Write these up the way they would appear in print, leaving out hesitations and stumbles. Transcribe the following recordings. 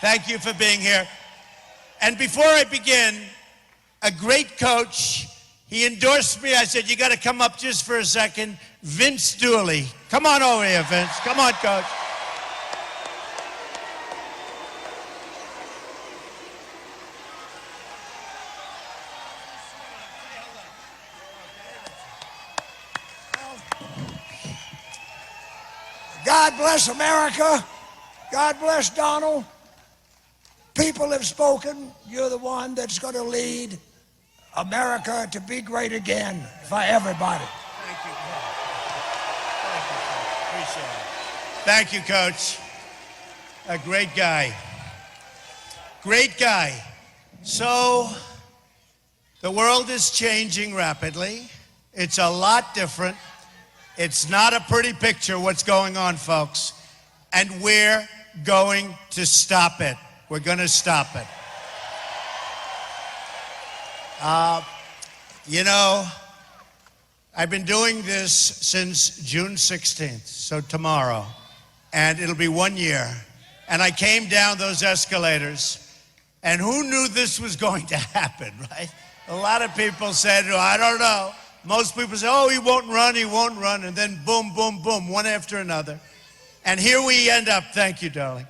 Thank you for being here. And before I begin, a great coach, he endorsed me. I said, you got to come up just for a second. Vince Dooley. Come on over here, Vince. Come on, coach. God bless America. God bless Donald. People have spoken. You're the one that's going to lead America to be great again for everybody. Thank you, Coach. Appreciate it. Thank you, Coach. A great guy. Great guy. So, the world is changing rapidly. It's a lot different. It's not a pretty picture what's going on, folks. And we're going to stop it. We're going to stop it. You know, I've been doing this since June 16th, so tomorrow, and it'll be 1 year. And I came down those escalators, and who knew this was going to happen, right? A lot of people said, oh, I don't know. Most people say, oh, he won't run, and then boom, boom, boom, one after another. And here we end up. Thank you, darling.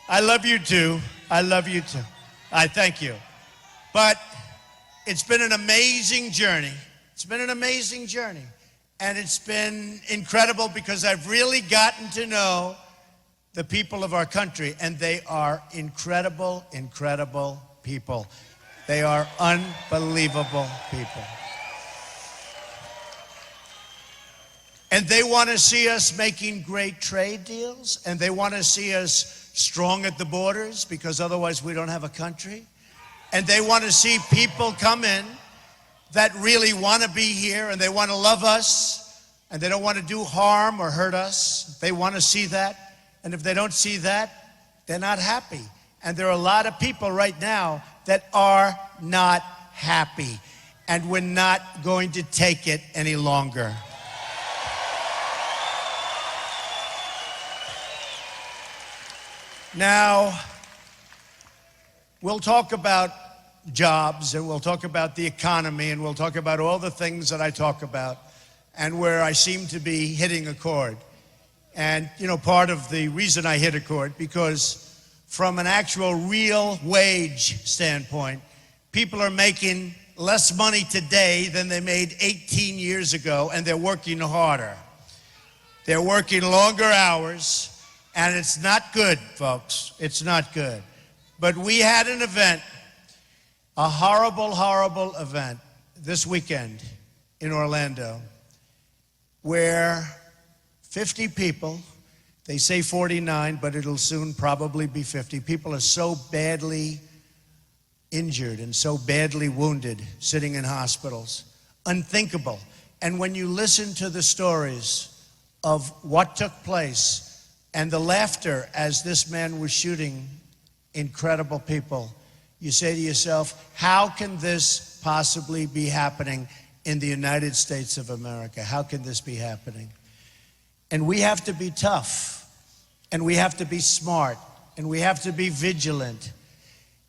I love you too. I love you too. I thank you. But it's been an amazing journey. It's been an amazing journey. And it's been incredible because I've really gotten to know the people of our country, and they are incredible, incredible people. They are unbelievable people. And they want to see us making great trade deals, and they want to see us strong at the borders because otherwise we don't have a country. And they want to see people come in that really want to be here, and they want to love us, and they don't want to do harm or hurt us. They want to see that. And if they don't see that, they're not happy. And there are a lot of people right now that are not happy. And we're not going to take it any longer. Now, we'll talk about jobs, and we'll talk about the economy, and we'll talk about all the things that I talk about and where I seem to be hitting a chord. And, you know, part of the reason I hit a chord, because from an actual real wage standpoint, people are making less money today than they made 18 years ago, and they're working harder. They're working longer hours. And it's not good, folks. It's not good. But we had an event, a horrible, horrible event this weekend in Orlando, where 50 people, they say 49, but it'll soon probably be 50. People are so badly injured and so badly wounded sitting in hospitals. Unthinkable. And when you listen to the stories of what took place, and the laughter as this man was shooting incredible people, you say to yourself, how can this possibly be happening in the United States of America? How can this be happening? And we have to be tough, and we have to be smart, and we have to be vigilant.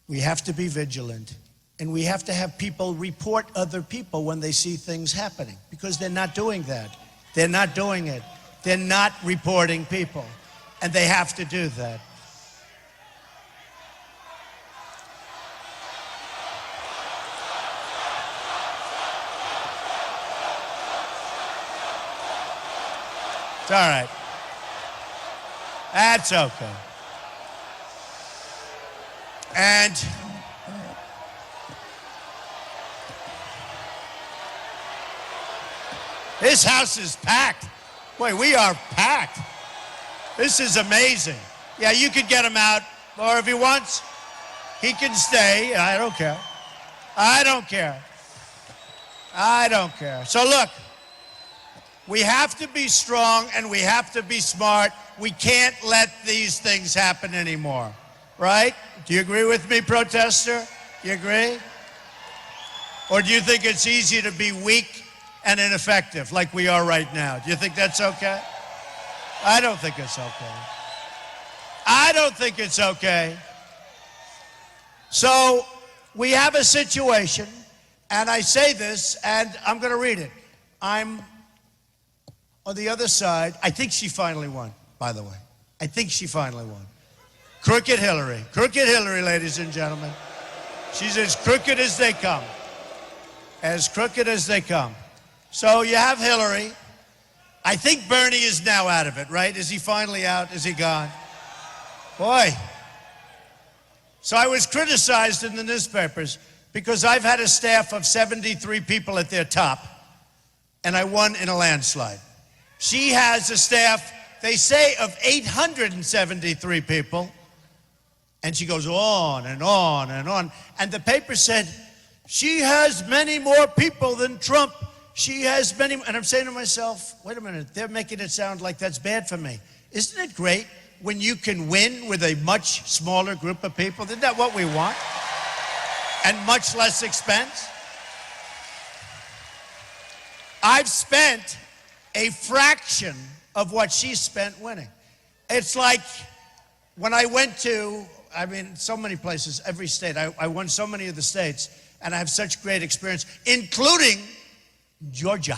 We have to be vigilant, and we have to have people report other people when they see things happening, because they're not doing that. They're not doing it. They're not reporting people. And they have to do that. It's all right. That's okay. And this house is packed. Boy, we are packed. This is amazing. Yeah, you could get him out, or if he wants, he can stay. I don't care. I don't care. I don't care. So look, we have to be strong and we have to be smart. We can't let these things happen anymore, right? Do you agree with me, protester? You agree? Or do you think it's easy to be weak and ineffective like we are right now? Do you think that's okay? I don't think it's okay. I don't think it's okay. So we have a situation, and I say this, and I'm going to read it. I'm on the other side. I think she finally won, by the way. I think she finally won. Crooked Hillary. Crooked Hillary, ladies and gentlemen. She's as crooked as they come. As crooked as they come. So you have Hillary. I think Bernie is now out of it, right? Is he finally out? Is he gone? Boy. So I was criticized in the newspapers because I've had a staff of 73 people at their top, and I won in a landslide. She has a staff, they say, of 873 people, and she goes on and on and on. And the paper said, she has many more people than Trump. She has many, and I'm saying to myself, wait a minute, they're making it sound like that's bad for me. Isn't it great when you can win with a much smaller group of people? Isn't that what we want? And much less expense? I've spent a fraction of what she spent winning. It's like when I went to, so many places, every state. I won so many of the states, and I have such great experience, including Georgia.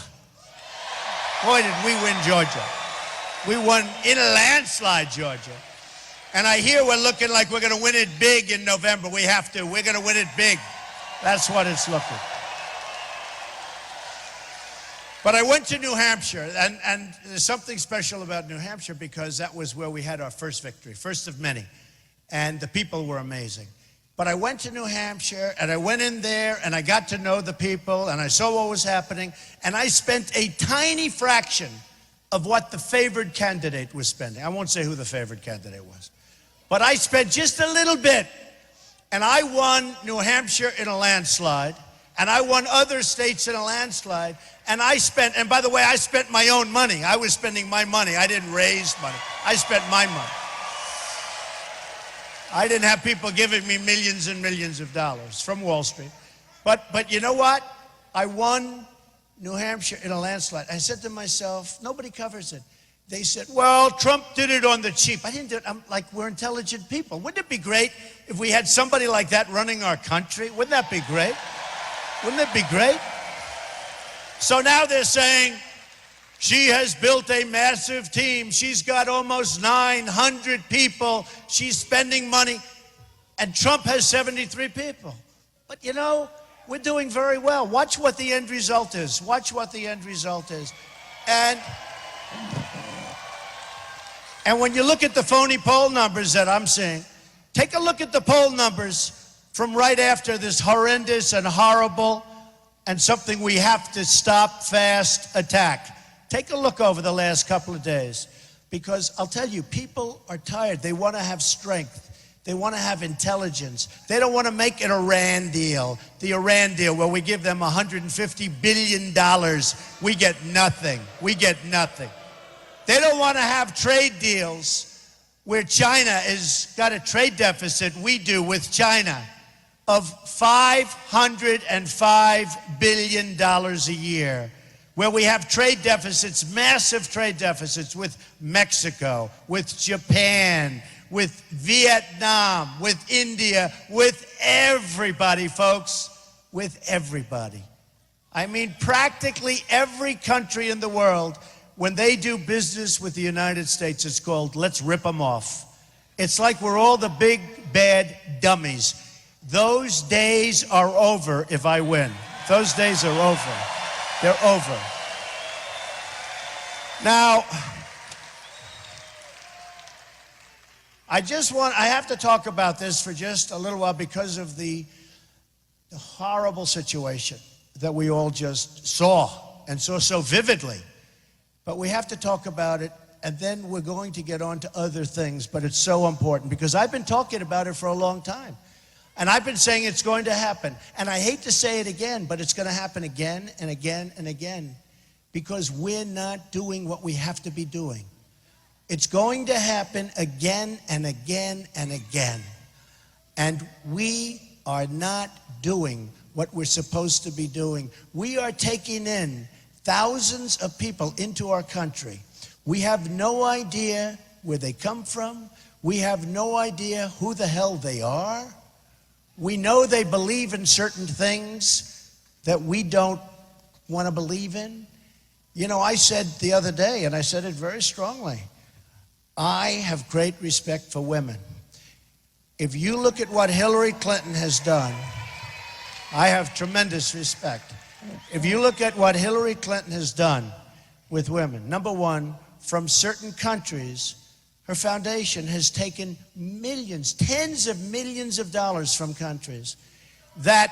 Boy, did we win Georgia. We won in a landslide, Georgia. And I hear we're looking like we're going to win it big in November. We have to. We're going to win it big. That's what it's looking. But I went to New Hampshire, and there's something special about New Hampshire because that was where we had our first victory, first of many. And the people were amazing. But I went to New Hampshire, and I went in there, and I got to know the people, and I saw what was happening, and I spent a tiny fraction of what the favored candidate was spending. I won't say who the favored candidate was. But I spent just a little bit, and I won New Hampshire in a landslide, and I won other states in a landslide, and and by the way, I spent my own money. I was spending my money. I didn't raise money. I spent my money. I didn't have people giving me millions and millions of dollars from Wall Street. But you know what? I won New Hampshire in a landslide. I said to myself, nobody covers it. They said, well, Trump did it on the cheap. I didn't do it. I'm like, we're intelligent people. Wouldn't it be great if we had somebody like that running our country? Wouldn't that be great? Wouldn't it be great? So now they're saying she has built a massive team. She's got almost 900 people. She's spending money. And Trump has 73 people. But you know, we're doing very well. Watch what the end result is. Watch what the end result is. And when you look at the phony poll numbers that I'm seeing, take a look at the poll numbers from right after this horrendous and horrible and something we have to stop fast attack. Take a look over the last couple of days, because I'll tell you, people are tired. They want to have strength. They want to have intelligence. They don't want to make an Iran deal. The Iran deal where we give them $150 billion. We get nothing. We get nothing. They don't want to have trade deals where China has got a trade deficit, we do with China, of $505 billion a year, where we have trade deficits, massive trade deficits with Mexico, with Japan, with Vietnam, with India, with everybody, folks, with everybody. I mean, practically every country in the world, when they do business with the United States, it's called, let's rip them off. It's like we're all the big, bad dummies. Those days are over if I win. Those days are over. They're over. Now, I have to talk about this for just a little while because of the horrible situation that we all just saw and saw so vividly. But we have to talk about it, and then we're going to get on to other things, but it's so important because I've been talking about it for a long time. And I've been saying it's going to happen. And I hate to say it again, but it's going to happen again and again and again because we're not doing what we have to be doing. It's going to happen again and again and again. And we are not doing what we're supposed to be doing. We are taking in thousands of people into our country. We have no idea where they come from. We have no idea who the hell they are. We know they believe in certain things that we don't want to believe in. You know, I said the other day, and I said it very strongly, I have great respect for women. If you look at what Hillary Clinton has done, I have tremendous respect. If you look at what Hillary Clinton has done with women, number one, from certain countries, her foundation has taken millions, tens of millions of dollars from countries that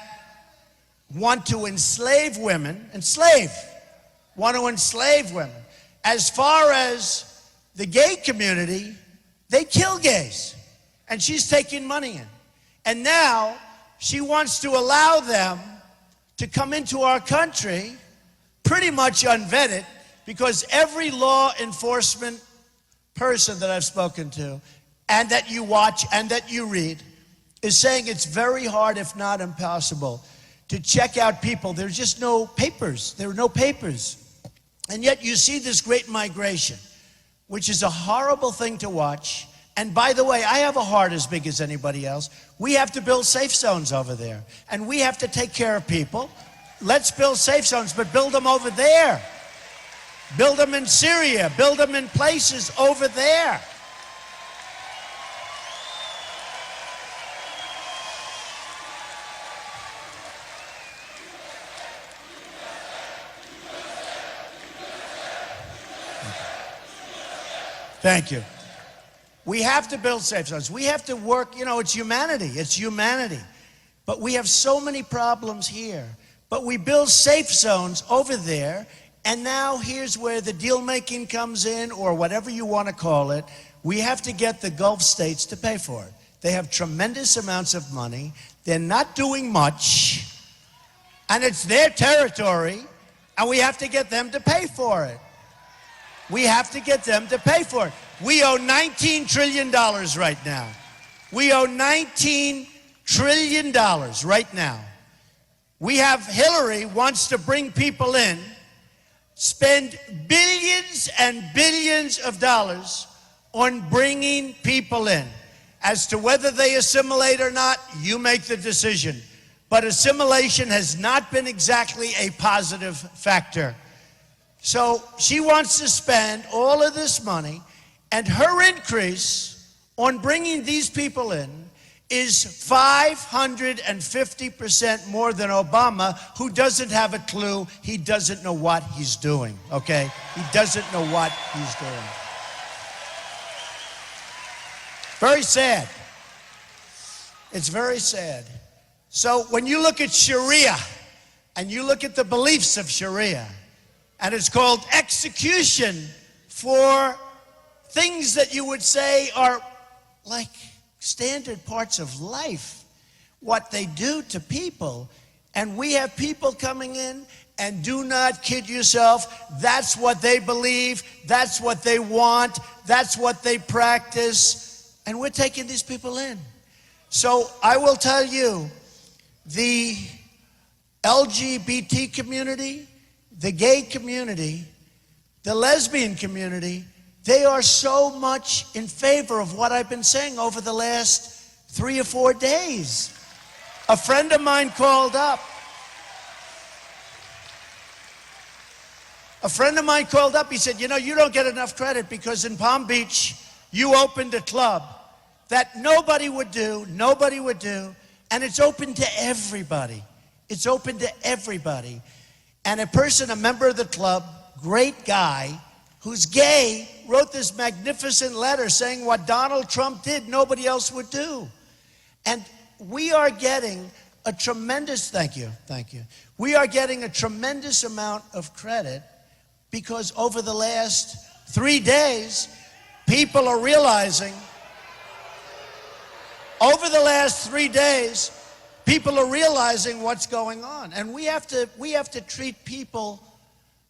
want to enslave women, want to enslave women. As far as the gay community, they kill gays, and she's taking money in. And now she wants to allow them to come into our country pretty much unvetted, because every law enforcement person that I've spoken to and that you watch and that you read is saying it's very hard, if not impossible, to check out people. There's just no papers. There are no papers. And yet you see this great migration, which is a horrible thing to watch. And by the way, I have a heart as big as anybody else. We have to build safe zones over there, and we have to take care of people. Let's build safe zones, but build them over there. Build them in Syria. Build them in places over there. Thank you. We have to build safe zones. We have to work, you know, it's humanity. It's humanity. But we have so many problems here. But we build safe zones over there, and now here's where the deal making comes in, or whatever you want to call it. We have to get the Gulf states to pay for it. They have tremendous amounts of money. They're not doing much, and it's their territory, and we have to get them to pay for it. We have to get them to pay for it. We owe $19 trillion right now. We owe $19 trillion right now. We have Hillary wants to bring people in, spend billions and billions of dollars on bringing people in. As to whether they assimilate or not, you make the decision. But assimilation has not been exactly a positive factor. So she wants to spend all of this money, and her increase on bringing these people in is 550% more than Obama, who doesn't have a clue. He doesn't know what he's doing, okay? He doesn't know what he's doing. Very sad. It's very sad. So when you look at Sharia, and you look at the beliefs of Sharia, and it's called execution for things that you would say are like standard parts of life, what they do to people. And we have people coming in, and do not kid yourself, that's what they believe, that's what they want, that's what they practice, and we're taking these people in. So I will tell you, the LGBT community, the gay community, the lesbian community, they are so much in favor of what I've been saying over the last 3 or 4 days. A friend of mine called up. He said, you know, you don't get enough credit because in Palm Beach, you opened a club that nobody would do, and it's open to everybody. It's open to everybody. And a member of the club, great guy, who's gay, wrote this magnificent letter saying what Donald Trump did, nobody else would do. And we are getting a tremendous, thank you. We are getting a tremendous amount of credit because over the last 3 days, people are realizing, what's going on. And we have to treat people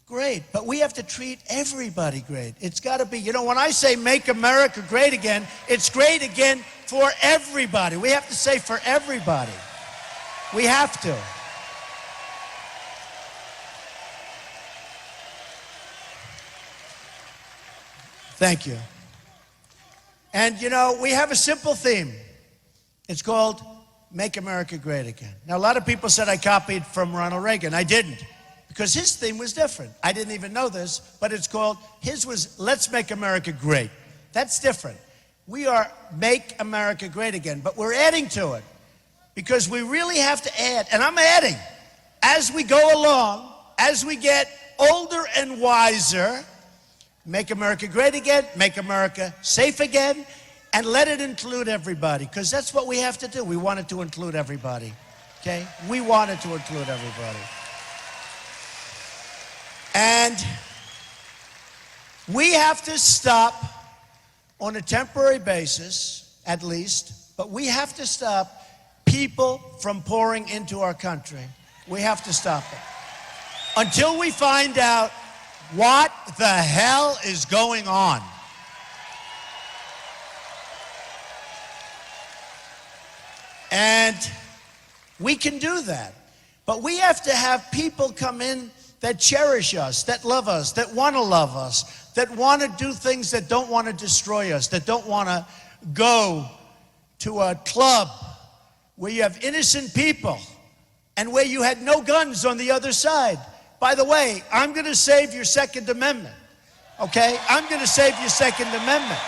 great, but we have to treat everybody great. It's got to be, you know, when I say make America great again, it's great again for everybody. We have to say for everybody. We have to. Thank you. And, you know, we have a simple theme. It's called Make America Great Again. Now, a lot of people said I copied from Ronald Reagan. I didn't, because his theme was different. I didn't even know this, but it's called, his was Let's Make America Great. That's different. We are Make America Great Again, but we're adding to it, because we really have to add, and I'm adding, as we go along, as we get older and wiser, make America great again, make America safe again, and let it include everybody, because that's what we have to do. We want it to include everybody, okay? We want it to include everybody. And we have to stop, on a temporary basis, at least, but we have to stop people from pouring into our country. We have to stop it. Until we find out what the hell is going on. And we can do that. But we have to have people come in that cherish us, that love us, that want to love us, that want to do things that don't want to destroy us, that don't want to go to a club where you have innocent people and where you had no guns on the other side. By the way, I'm going to save your Second Amendment, okay? I'm going to save your Second Amendment.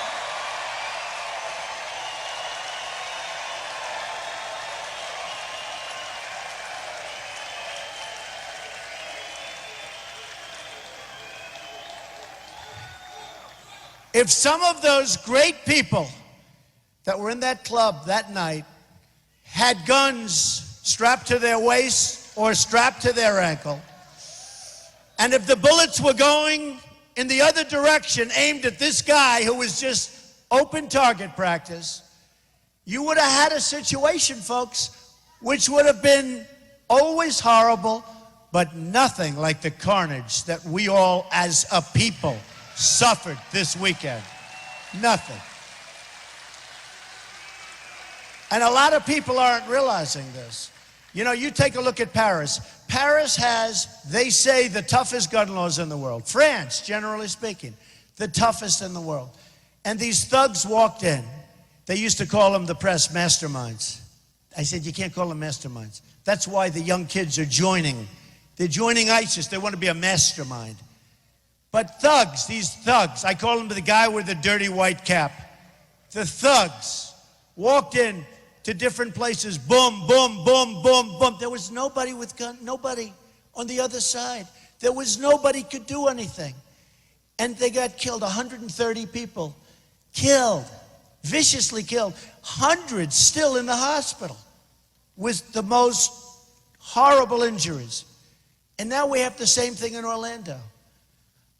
If some of those great people that were in that club that night had guns strapped to their waist or strapped to their ankle, and if the bullets were going in the other direction, aimed at this guy who was just open target practice, you would have had a situation, folks, which would have been always horrible, but nothing like the carnage that we all as a people suffered this weekend. Nothing. And a lot of people aren't realizing this. You know, you take a look at Paris. Paris has, they say, the toughest gun laws in the world. France, generally speaking, the toughest in the world. And these thugs walked in. They used to call them, the press, masterminds. I said, you can't call them masterminds. That's why the young kids are joining. They're joining ISIS. They want to be a mastermind. But thugs, these thugs, I call them the guy with the dirty white cap. The thugs walked in to different places, boom, boom, boom, boom, boom. There was nobody with gun, nobody on the other side. There was nobody could do anything. And they got killed, 130 people killed, viciously killed, hundreds still in the hospital with the most horrible injuries. And now we have the same thing in Orlando.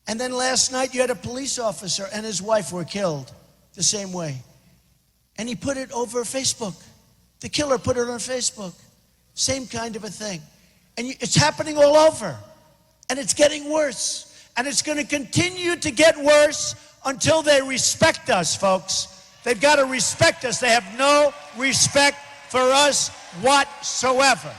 And then last night you had a police officer and his wife were killed the same way. And he put it over Facebook. The killer put it on Facebook. Same kind of a thing. And it's happening all over. And it's getting worse. And it's going to continue to get worse until they respect us, folks. They've got to respect us. They have no respect for us whatsoever.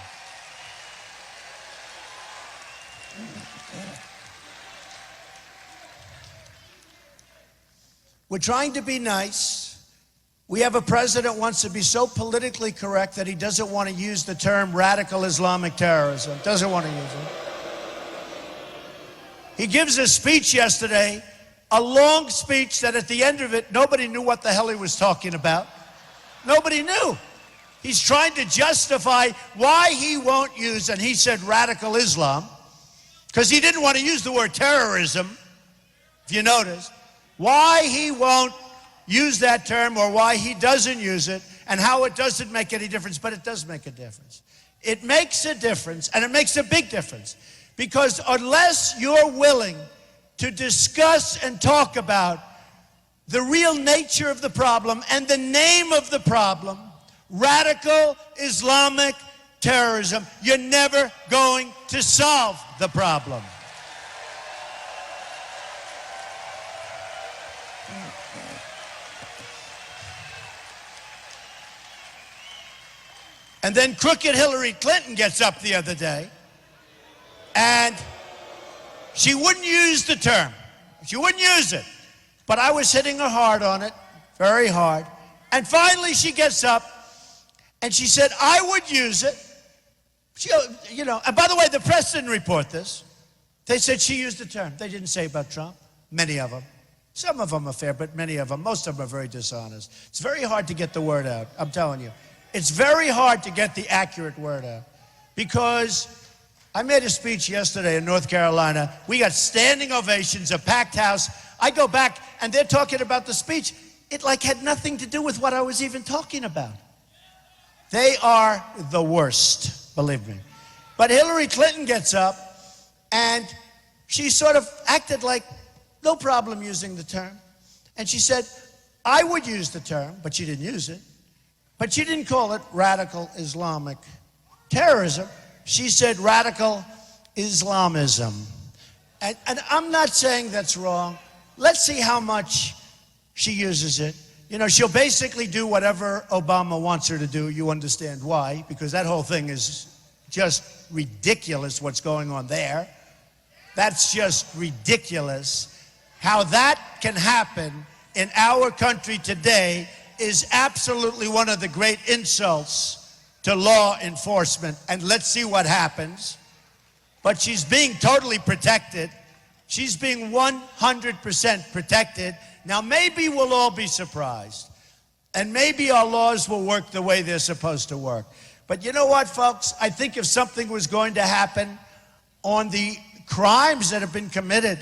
We're trying to be nice. We have a president who wants to be so politically correct that he doesn't want to use the term radical Islamic terrorism. Doesn't want to use it. He gives a speech yesterday, a long speech that at the end of it, nobody knew what the hell he was talking about. Nobody knew. He's trying to justify why he won't use, and he said radical Islam, because he didn't want to use the word terrorism, if you notice. Why he won't use that term, or why he doesn't use it, and how it doesn't make any difference, but it does make a difference. It makes a difference, and it makes a big difference, because unless you're willing to discuss and talk about the real nature of the problem and the name of the problem, radical Islamic terrorism, you're never going to solve the problem. And then crooked Hillary Clinton gets up the other day, and she wouldn't use the term. She wouldn't use it. But I was hitting her hard on it, very hard. And finally she gets up And she said, I would use it. She, and by the way, the press didn't report this. They said she used the term. They didn't say about Trump. Many of them. Some of them are fair, but many of them, most of them are very dishonest. It's very hard to get the word out, I'm telling you. It's very hard to get the accurate word out. Because I made a speech yesterday in North Carolina. We got standing ovations, a packed house. I go back, and they're talking about the speech. It like had nothing to do with what I was even talking about. They are the worst, believe me. But Hillary Clinton gets up, and she sort of acted like no problem using the term. And she said, I would use the term, but she didn't use it. But she didn't call it radical Islamic terrorism. She said radical Islamism. And I'm not saying that's wrong. Let's see how much she uses it. You know, she'll basically do whatever Obama wants her to do. You understand why, because that whole thing is just ridiculous what's going on there. That's just ridiculous. How that can happen in our country today is absolutely one of the great insults to law enforcement. And let's see what happens. But she's being totally protected. She's being 100% protected. Now, maybe we'll all be surprised. And maybe our laws will work the way they're supposed to work. But you know what, folks? I think if something was going to happen on the crimes that have been committed,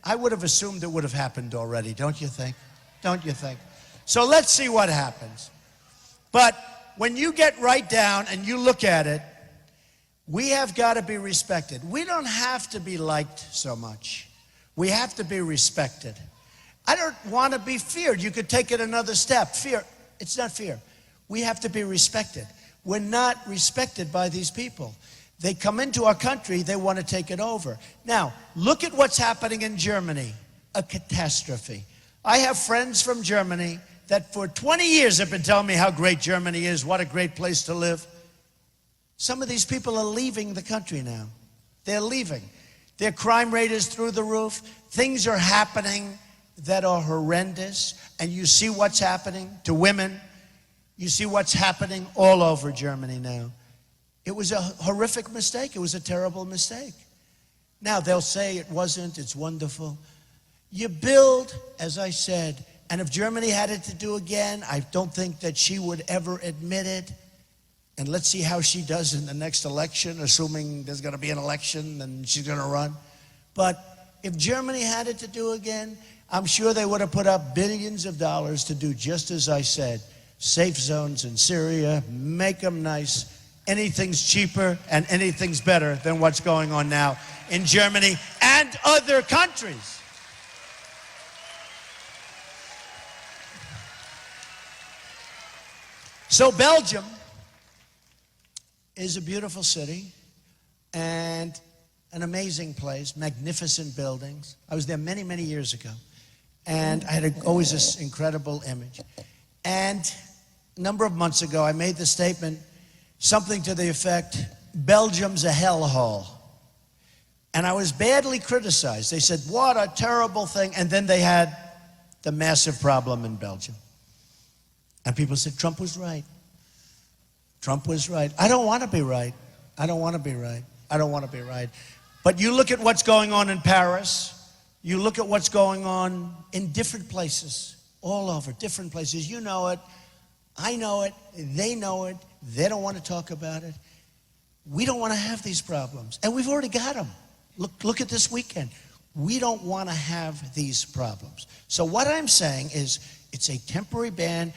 I would have assumed it would have happened already, don't you think? Don't you think? So let's see what happens. But when you get right down and you look at it, we have got to be respected. We don't have to be liked so much. We have to be respected. I don't want to be feared. You could take it another step. Fear, it's not fear. We have to be respected. We're not respected by these people. They come into our country, they want to take it over. Now, look at what's happening in Germany. A catastrophe. I have friends from Germany that for 20 years have been telling me how great Germany is, what a great place to live. Some of these people are leaving the country now. They're leaving. Their crime rate is through the roof. Things are happening that are horrendous. And you see what's happening to women. You see what's happening all over Germany now. It was a horrific mistake. It was a terrible mistake. Now, they'll say it wasn't, it's wonderful. You build, as I said, and if Germany had it to do again, I don't think that she would ever admit it. And let's see how she does in the next election, assuming there's going to be an election and she's going to run. But if Germany had it to do again, I'm sure they would have put up billions of dollars to do just as I said. Safe zones in Syria, make them nice. Anything's cheaper and anything's better than what's going on now in Germany and other countries. So Belgium is a beautiful city and an amazing place, magnificent buildings. I was there many, many years ago, and I had always this incredible image. And a number of months ago, I made the statement, something to the effect, Belgium's a hellhole. And I was badly criticized. They said, what a terrible thing. And then they had the massive problem in Belgium. And people said, Trump was right. Trump was right. I don't want to be right. I don't want to be right. I don't want to be right. But you look at what's going on in Paris. You look at what's going on in different places, all over, different places. You know it. I know it. They know it. They don't want to talk about it. We don't want to have these problems. And we've already got them. Look at this weekend. We don't want to have these problems. So what I'm saying is it's a temporary ban,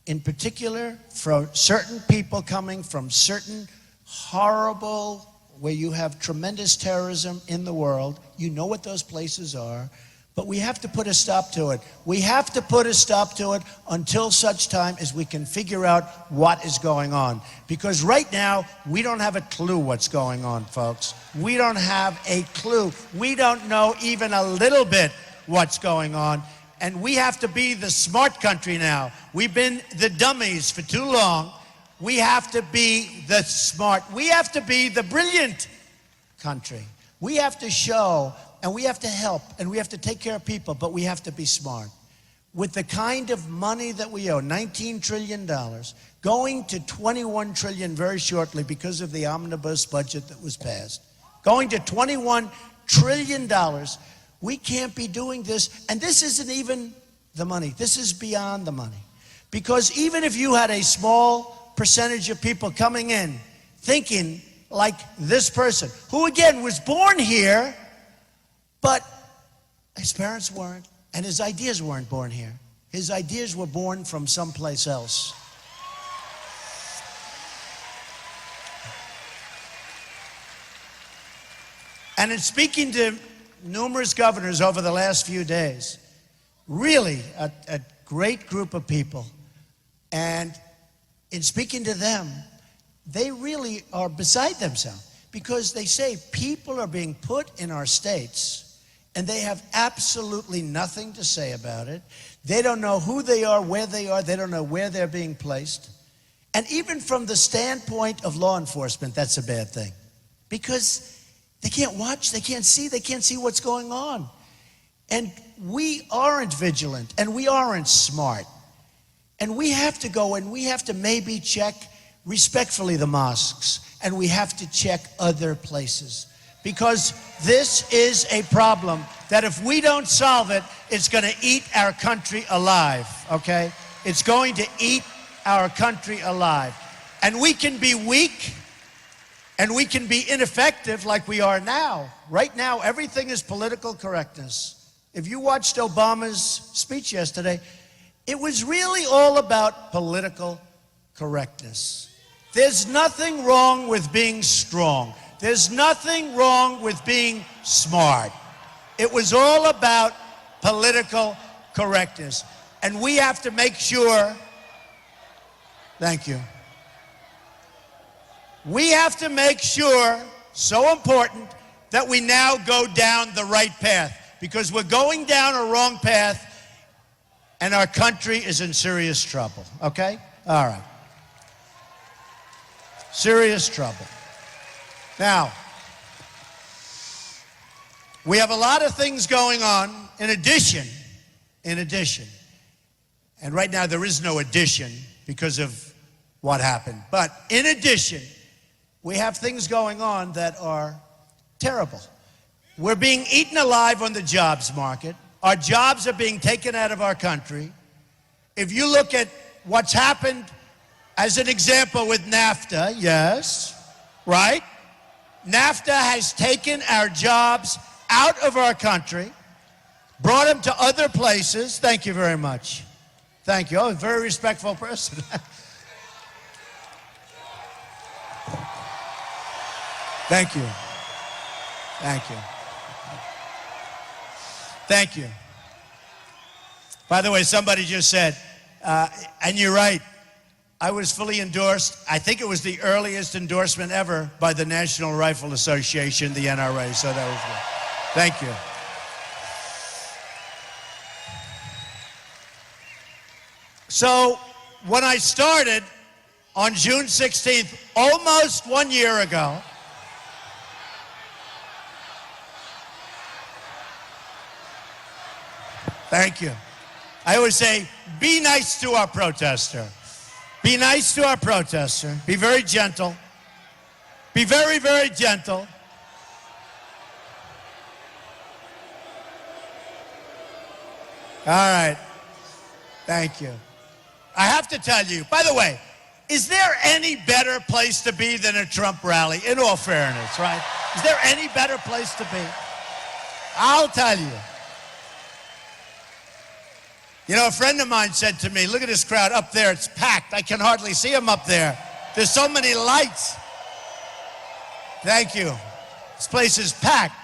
in particular for certain people coming from certain horrible, where you have tremendous terrorism in the world. You know what those places are. But we have to put a stop to it. We have to put a stop to it until such time as we can figure out what is going on. Because right now, we don't have a clue what's going on, folks. We don't have a clue. We don't know even a little bit what's going on. And we have to be the smart country now. We've been the dummies for too long. We have to be the smart. We have to be the brilliant country. We have to show, and we have to help, and we have to take care of people, but we have to be smart. with the kind of money that we owe, $19 trillion, going to $21 trillion very shortly because of the omnibus budget that was passed, going to $21 trillion, we can't be doing this. And this isn't even the money. This is beyond the money. Because even if you had a small percentage of people coming in thinking like this person, who again was born here, but his parents weren't, and his ideas weren't born here. His ideas were born from someplace else. And in speaking to numerous governors over the last few days, really a great group of people, and in speaking to them, they really are beside themselves because they say people are being put in our states and they have absolutely nothing to say about it. They don't know who they are, where they are. They don't know where they're being placed. And even from the standpoint of law enforcement, that's a bad thing because they can't watch, they can't see what's going on. And we aren't vigilant and we aren't smart. And we have to go and we have to maybe check respectfully the mosques, and we have to check other places. Because this is a problem that if we don't solve it, it's going to eat our country alive, okay? It's going to eat our country alive. And we can be weak, and we can be ineffective like we are now. Right now, everything is political correctness. If you watched Obama's speech yesterday, it was really all about political correctness. There's nothing wrong with being strong. There's nothing wrong with being smart. It was all about political correctness. And we have to make sure, thank you. We have to make sure, so important, that we now go down the right path. Because we're going down a wrong path and our country is in serious trouble, okay? All right. Serious trouble. Now, we have a lot of things going on in addition, and right now there is no addition because of what happened, but in addition, we have things going on that are terrible. We're being eaten alive on the jobs market. Our jobs are being taken out of our country. If you look at what's happened as an example with NAFTA, yes, right? NAFTA has taken our jobs out of our country, brought them to other places. Thank you very much. Thank you. Oh, a very respectful person. Thank you. Thank you. Thank you. By the way, somebody just said, and you're right, I was fully endorsed. I think it was the earliest endorsement ever by the National Rifle Association, the NRA, so that was good. Thank you. So when I started on June 16th, almost 1 year ago, thank you. I always say, be nice to our protester. Be nice to our protester. Be very gentle. Be very, very gentle. All right. Thank you. I have to tell you, by the way, is there any better place to be than a Trump rally, in all fairness, right? Is there any better place to be? I'll tell you. You know, a friend of mine said to me, look at this crowd up there, it's packed. I can hardly see them up there. There's so many lights. Thank you. This place is packed.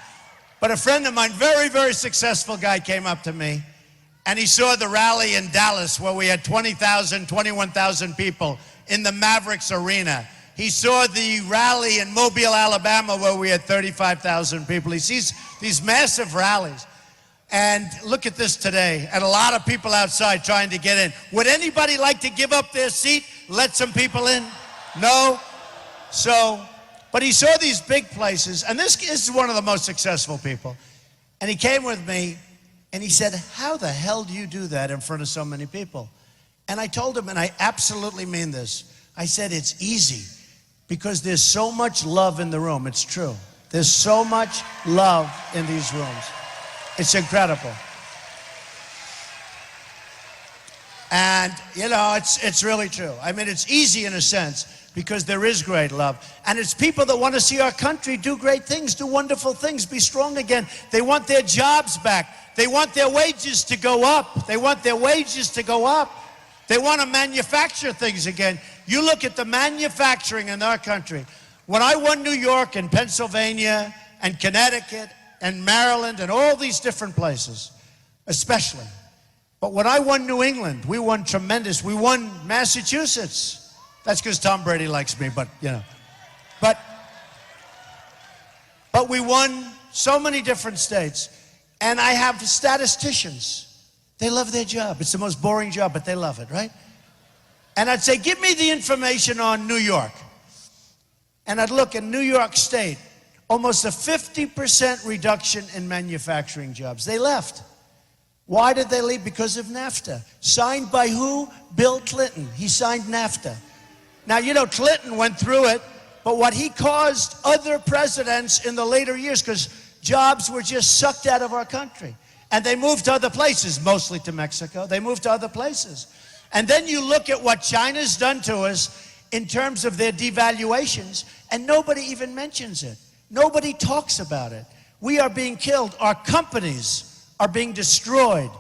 But a friend of mine, very, very successful guy, came up to me, and he saw the rally in Dallas where we had 20,000, 21,000 people in the Mavericks Arena. He saw the rally in Mobile, Alabama, where we had 35,000 people. He sees these massive rallies. And look at this today, and a lot of people outside trying to get in. Would anybody like to give up their seat, let some people in? No? So, but he saw these big places, and this is one of the most successful people. And he came with me, And he said, how the hell do you do that in front of so many people? And I told him, and I absolutely mean this, I said, it's easy because there's so much love in the room. It's true. There's so much love in these rooms. It's incredible. And, you know, it's really true. I mean, it's easy in a sense because there is great love. And it's people that want to see our country do great things, do wonderful things, be strong again. They want their jobs back. They want their wages to go up. They want their wages to go up. They want to manufacture things again. You look at the manufacturing in our country. When I won New York and Pennsylvania and Connecticut and Maryland and all these different places, especially. But when I won New England, we won tremendous. We won Massachusetts. That's because Tom Brady likes me, but, you know. But we won so many different states. And I have statisticians. They love their job. It's the most boring job, but they love it, right? And I'd say, give me the information on New York. And I'd look in New York State, almost a 50% reduction in manufacturing jobs. They left. Why did they leave? Because of NAFTA. Signed by who? Bill Clinton. He signed NAFTA. Now, you know, Clinton went through it, but what he caused other presidents in the later years, because jobs were just sucked out of our country. And they moved to other places, mostly to Mexico. They moved to other places. And then you look at what China's done to us in terms of their devaluations, and nobody even mentions it. Nobody talks about it. We are being killed. Our companies are being destroyed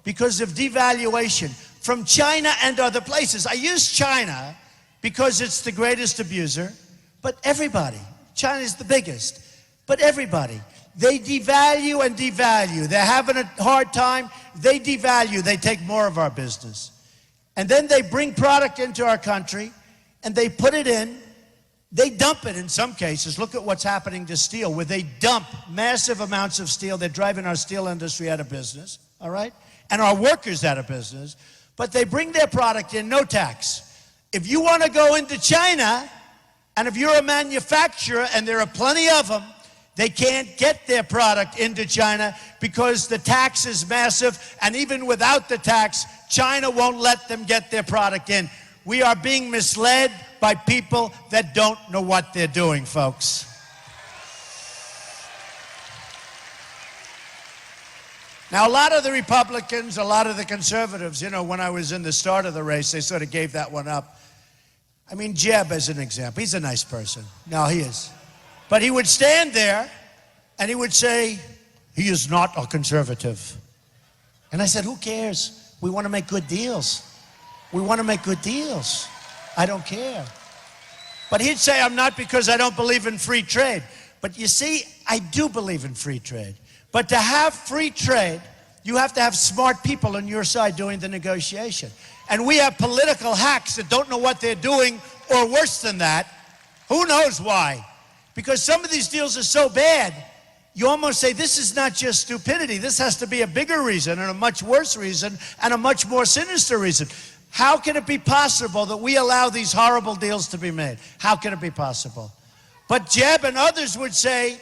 because of devaluation from China and other places. I use China because it's the greatest abuser, but everybody. China is the biggest, but everybody. They devalue and devalue. They're having a hard time. They devalue. They take more of our business. And then they bring product into our country and they put it in. They dump it in some cases. Look at what's happening to steel, where they dump massive amounts of steel. They're driving our steel industry out of business, all right? And our workers out of business. But they bring their product in, no tax. If you want to go into China, and if you're a manufacturer, and there are plenty of them, they can't get their product into China because the tax is massive, and even without the tax, China won't let them get their product in. We are being misled by people that don't know what they're doing, folks. Now, a lot of the Republicans, a lot of the conservatives, you know, when I was in the start of the race, they sort of gave that one up. I mean, Jeb as an example, he's a nice person. No, he is. But he would stand there and he would say, he is not a conservative. And I said, who cares? We want to make good deals. We want to make good deals. I don't care. But he'd say, I'm not, because I don't believe in free trade. But you see, I do believe in free trade. But to have free trade, you have to have smart people on your side doing the negotiation. And we have political hacks that don't know what they're doing, or worse than that. Who knows why? Because some of these deals are so bad, you almost say, this is not just stupidity. This has to be a bigger reason, and a much worse reason, and a much more sinister reason. How can it be possible that we allow these horrible deals to be made? How can it be possible? But Jeb and others would say,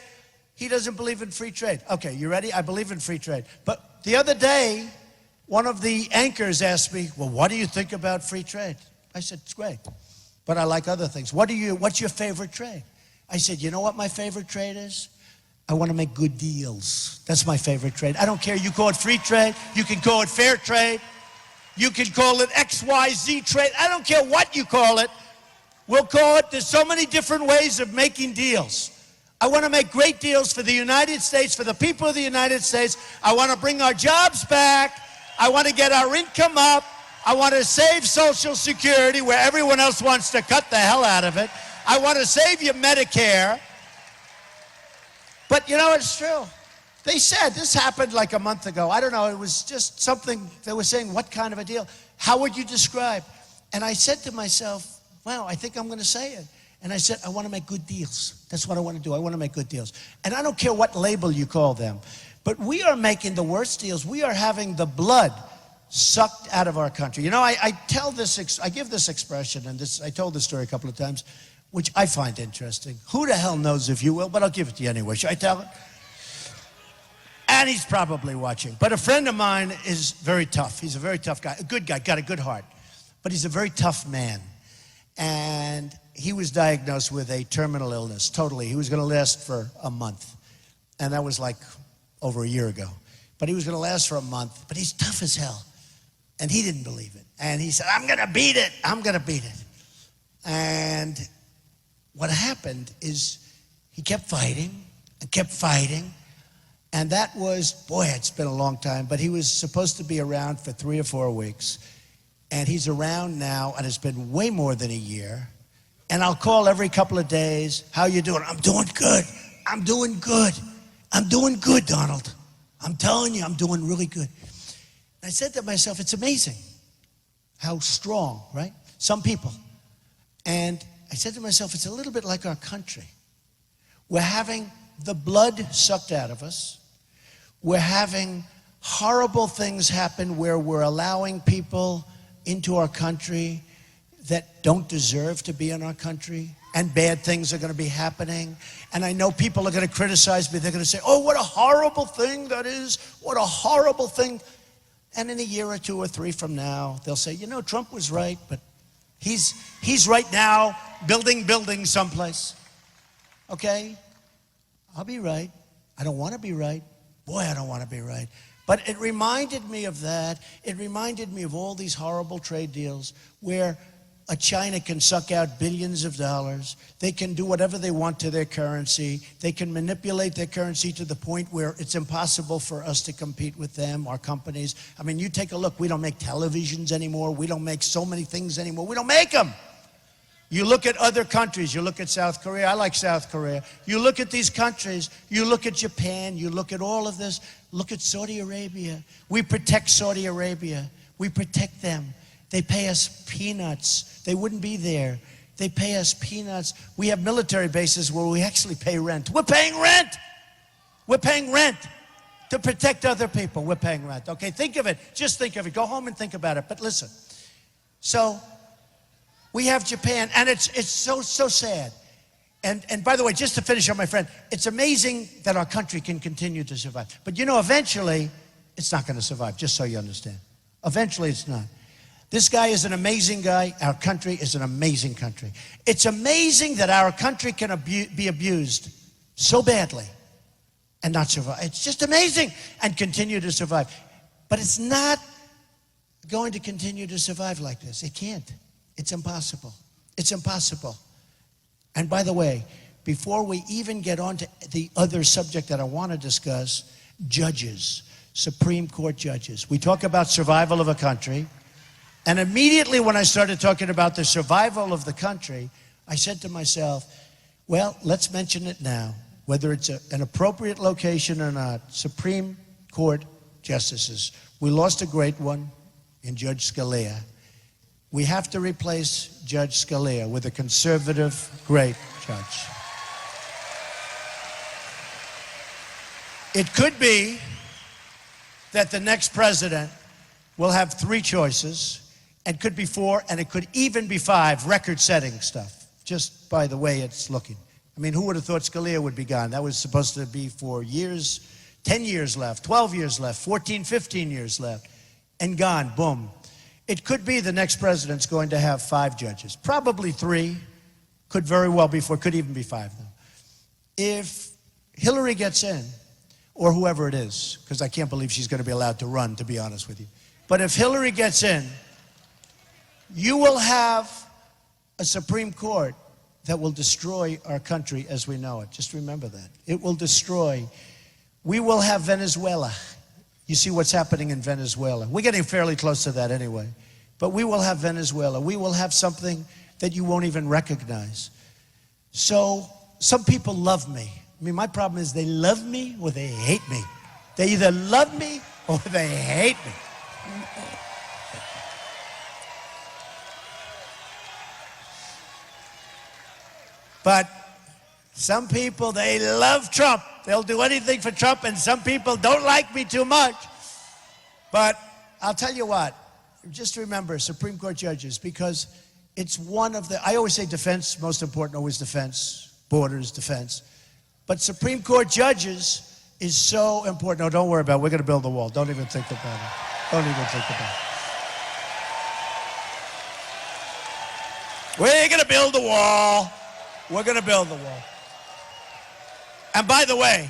he doesn't believe in free trade. Okay, you ready? I believe in free trade. But the other day, one of the anchors asked me, well, what do you think about free trade? I said, it's great, but I like other things. What's your favorite trade? I said, you know what my favorite trade is? I want to make good deals. That's my favorite trade. I don't care. You call it free trade. You can call it fair trade. You can call it XYZ trade. I don't care what you call it. We'll call it, there's so many different ways of making deals. I want to make great deals for the United States, for the people of the United States. I want to bring our jobs back. I want to get our income up. I want to save Social Security where everyone else wants to cut the hell out of it. I want to save you Medicare. But you know, it's true. They said, this happened like a month ago. I don't know, it was just something, they were saying, what kind of a deal? How would you describe? And I said to myself, well, I think I'm going to say it. And I said, I want to make good deals. That's what I want to do. I want to make good deals. And I don't care what label you call them. But we are making the worst deals. We are having the blood sucked out of our country. You know, I give this expression, and I told this story a couple of times, which I find interesting. Who the hell knows, if you will, but I'll give it to you anyway. Should I tell it? And he's probably watching. But a friend of mine is very tough. He's a very tough guy, a good guy, got a good heart. But he's a very tough man. And he was diagnosed with a terminal illness, totally. He was going to last for a month. And that was like over a year ago. But he was going to last for a month. But he's tough as hell. And he didn't believe it. And he said, I'm going to beat it. I'm going to beat it. And what happened is he kept fighting and kept fighting. And that was, boy, it's been a long time. But he was supposed to be around for 3 or 4 weeks. And he's around now, and it's been way more than a year. And I'll call every couple of days. How you doing? I'm doing good. I'm doing good. I'm doing good, Donald. I'm telling you, I'm doing really good. And I said to myself, it's amazing how strong, right? Some people. And I said to myself, it's a little bit like our country. We're having the blood sucked out of us. We're having horrible things happen where we're allowing people into our country that don't deserve to be in our country, and bad things are going to be happening. And I know people are going to criticize me. They're going to say, oh, what a horrible thing that is. What a horrible thing. And in a year or 2 or 3 from now, they'll say, you know, Trump was right, but he's right now building buildings someplace. Okay? I'll be right. I don't want to be right. Boy, I don't want to be right. But it reminded me of that. It reminded me of all these horrible trade deals where a China can suck out billions of dollars. They can do whatever they want to their currency. They can manipulate their currency to the point where it's impossible for us to compete with them, our companies. I mean, you take a look. We don't make televisions anymore. We don't make so many things anymore. We don't make them. You look at other countries. You look at South Korea. I like South Korea. You look at these countries. You look at Japan. You look at all of this. Look at Saudi Arabia. We protect Saudi Arabia. We protect them. They pay us peanuts. They wouldn't be there. They pay us peanuts. We have military bases where we actually pay rent. We're paying rent. We're paying rent to protect other people. We're paying rent. Okay, think of it. Just think of it. Go home and think about it. But listen. So we have Japan, and it's so sad. And by the way, just to finish on my friend, it's amazing that our country can continue to survive. But you know, eventually, it's not going to survive, just so you understand. Eventually, it's not. This guy is an amazing guy. Our country is an amazing country. It's amazing that our country can be abused so badly and not survive. It's just amazing and continue to survive. But it's not going to continue to survive like this. It can't. It's impossible. It's impossible. And by the way, before we even get on to the other subject that I want to discuss, judges, Supreme Court judges. We talk about survival of a country. And immediately when I started talking about the survival of the country, I said to myself, well, let's mention it now, whether it's an appropriate location or not. Supreme Court justices. We lost a great one in Judge Scalia. We have to replace Judge Scalia with a conservative, great judge. It could be that the next president will have 3 choices. It could be 4, and it could even be 5, record-setting stuff, just by the way it's looking. I mean, who would have thought Scalia would be gone? That was supposed to be for years, 10 years left, 12 years left, 14, 15 years left, and gone, boom. It could be the next president's going to have 5 judges, probably 3, could very well be 4, could even be 5, though. If Hillary gets in, or whoever it is, because I can't believe she's going to be allowed to run, to be honest with you. But if Hillary gets in, you will have a Supreme Court that will destroy our country as we know it. Just remember that. It will destroy. We will have Venezuela. You see what's happening in Venezuela. We're getting fairly close to that anyway. But we will have Venezuela. We will have something that you won't even recognize. So some people love me. I mean, my problem is they love me or they hate me. They either love me or they hate me. But some people, they love Trump. They'll do anything for Trump, and some people don't like me too much. But I'll tell you what, just remember Supreme Court judges, because it's one of the, I always say defense, most important, always defense, borders, defense. But Supreme Court judges, is so important. No, don't worry about it. We're going to build the wall. Don't even think about it. Don't even think about it. We're going to build the wall. We're going to build the wall. And by the way,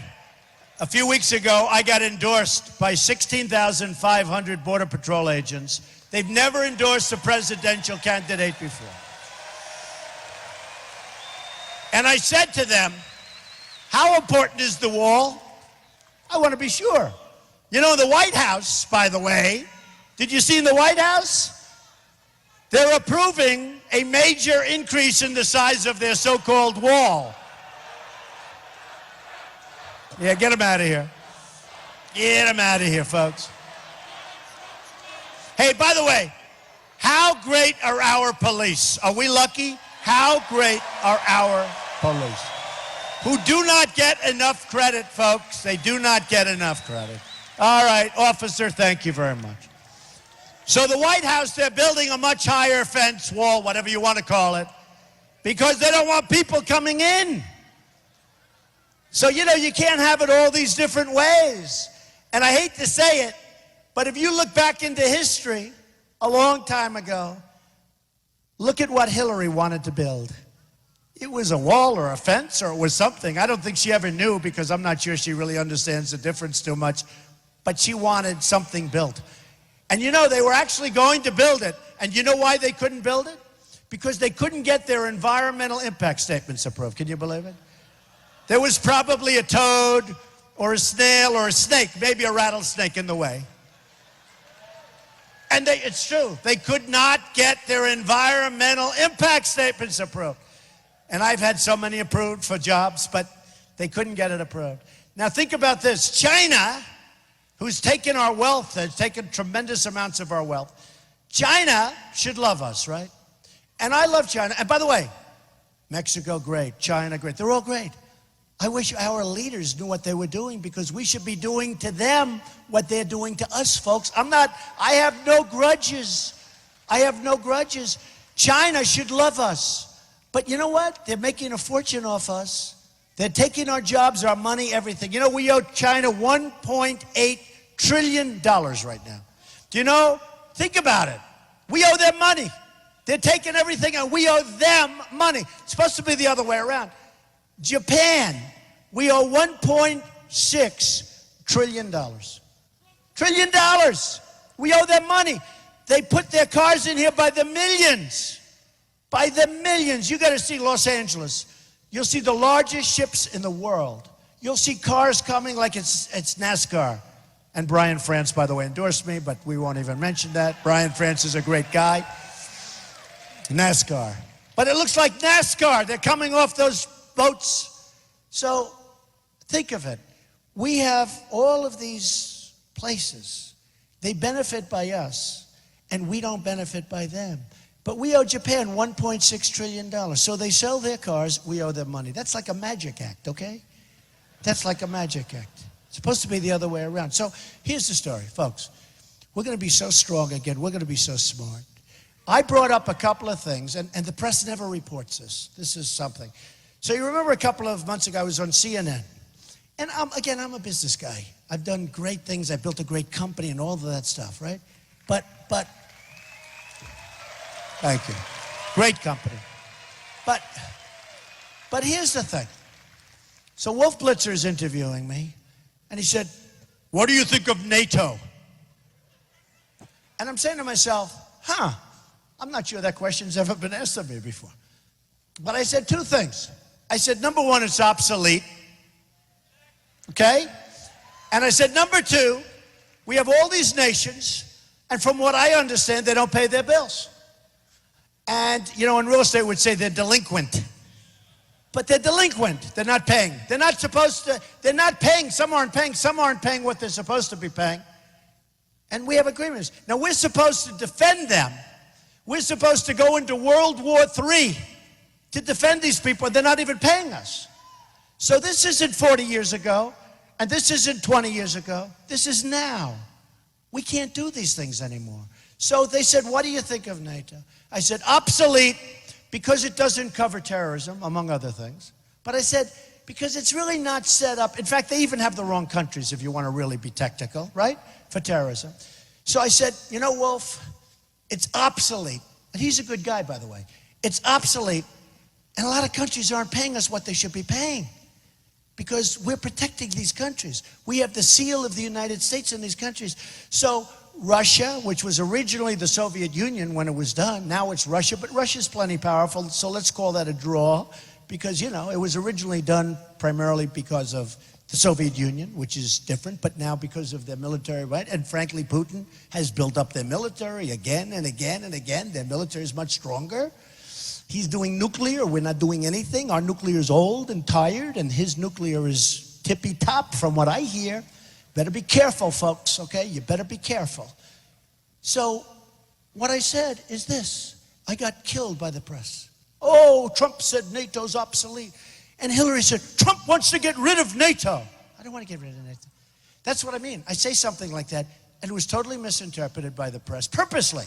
a few weeks ago, I got endorsed by 16,500 Border Patrol agents. They've never endorsed a presidential candidate before. And I said to them, how important is the wall? I want to be sure. You know, the White House, by the way, did you see in the White House? They're approving a major increase in the size of their so-called wall. Yeah, get them out of here. Get them out of here, folks. Hey, by the way, how great are our police? Are we lucky? How great are our police? Who do not get enough credit, folks. They do not get enough credit. All right, officer, thank you very much. So the White House, they're building a much higher fence, wall, whatever you want to call it, because they don't want people coming in. So, you know, you can't have it all these different ways. And I hate to say it, but if you look back into history a long time ago, look at what Hillary wanted to build. It was a wall or a fence or it was something. I don't think she ever knew because I'm not sure she really understands the difference too much. But she wanted something built. And you know, they were actually going to build it. And you know why they couldn't build it? Because they couldn't get their environmental impact statements approved. Can you believe it? There was probably a toad or a snail or a snake, maybe a rattlesnake in the way. And it's true, they could not get their environmental impact statements approved. And I've had so many approved for jobs, but they couldn't get it approved. Now think about this. China, who's taken our wealth, has taken tremendous amounts of our wealth. China should love us, right? And I love China. And by the way, Mexico, great. China, great. They're all great. I wish our leaders knew what they were doing because we should be doing to them what they're doing to us, folks. I have no grudges. I have no grudges. China should love us. But you know what? They're making a fortune off us. They're taking our jobs, our money, everything. You know, we owe China $1.8 trillion right now. Do you know? Think about it. We owe them money. They're taking everything and we owe them money. It's supposed to be the other way around. Japan, we owe $1.6 trillion. Trillion dollars. We owe them money. They put their cars in here by the millions. By the millions. You got to see Los Angeles. You'll see the largest ships in the world. You'll see cars coming like it's NASCAR. And Brian France, by the way, endorsed me, but we won't even mention that. Brian France is a great guy. NASCAR. But it looks like NASCAR. They're coming off those boats. So think of it. We have all of these places. They benefit by us, and we don't benefit by them. But we owe Japan $1.6 trillion. So they sell their cars, we owe them money. That's like a magic act, okay? That's like a magic act. It's supposed to be the other way around. So here's the story, folks. We're going to be so strong again. We're going to be so smart. I brought up a couple of things, and the press never reports this. This is something. So you remember a couple of months ago, I was on CNN. And I'm a business guy. I've done great things. I built a great company and all of that stuff, right? But thank you. Great company. But here's the thing. So Wolf Blitzer is interviewing me, and he said, what do you think of NATO? And I'm saying to myself, I'm not sure that question's ever been asked of me before. But I said two things. I said, number one, it's obsolete. Okay? And I said, number two, we have all these nations, and from what I understand, they don't pay their bills. And, you know, in real estate, we'd say they're delinquent. But they're delinquent. They're not paying. They're not supposed to, they're not paying. Some aren't paying what they're supposed to be paying. And we have agreements. Now, we're supposed to defend them. We're supposed to go into World War III to defend these people, and they're not even paying us. So this isn't 40 years ago, and this isn't 20 years ago. This is now. We can't do these things anymore. So they said, what do you think of NATO? I said, obsolete, because it doesn't cover terrorism, among other things. But I said, because it's really not set up. In fact, they even have the wrong countries, if you want to really be technical, right? For terrorism. So I said, you know, Wolf, it's obsolete. And he's a good guy, by the way. It's obsolete. And a lot of countries aren't paying us what they should be paying because we're protecting these countries. We have the seal of the United States in these countries. So Russia, which was originally the Soviet Union when it was done, now it's Russia, but Russia's plenty powerful, so let's call that a draw because, you know, it was originally done primarily because of the Soviet Union, which is different, but now because of their military, right? And frankly, Putin has built up their military again and again and again. Their military is much stronger. He's doing nuclear. We're not doing anything. Our nuclear is old and tired, and his nuclear is tippy-top from what I hear. Better be careful, folks, okay? You better be careful. So what I said is this. I got killed by the press. Oh, Trump said NATO's obsolete. And Hillary said, Trump wants to get rid of NATO. I don't want to get rid of NATO. That's what I mean. I say something like that, and it was totally misinterpreted by the press, purposely.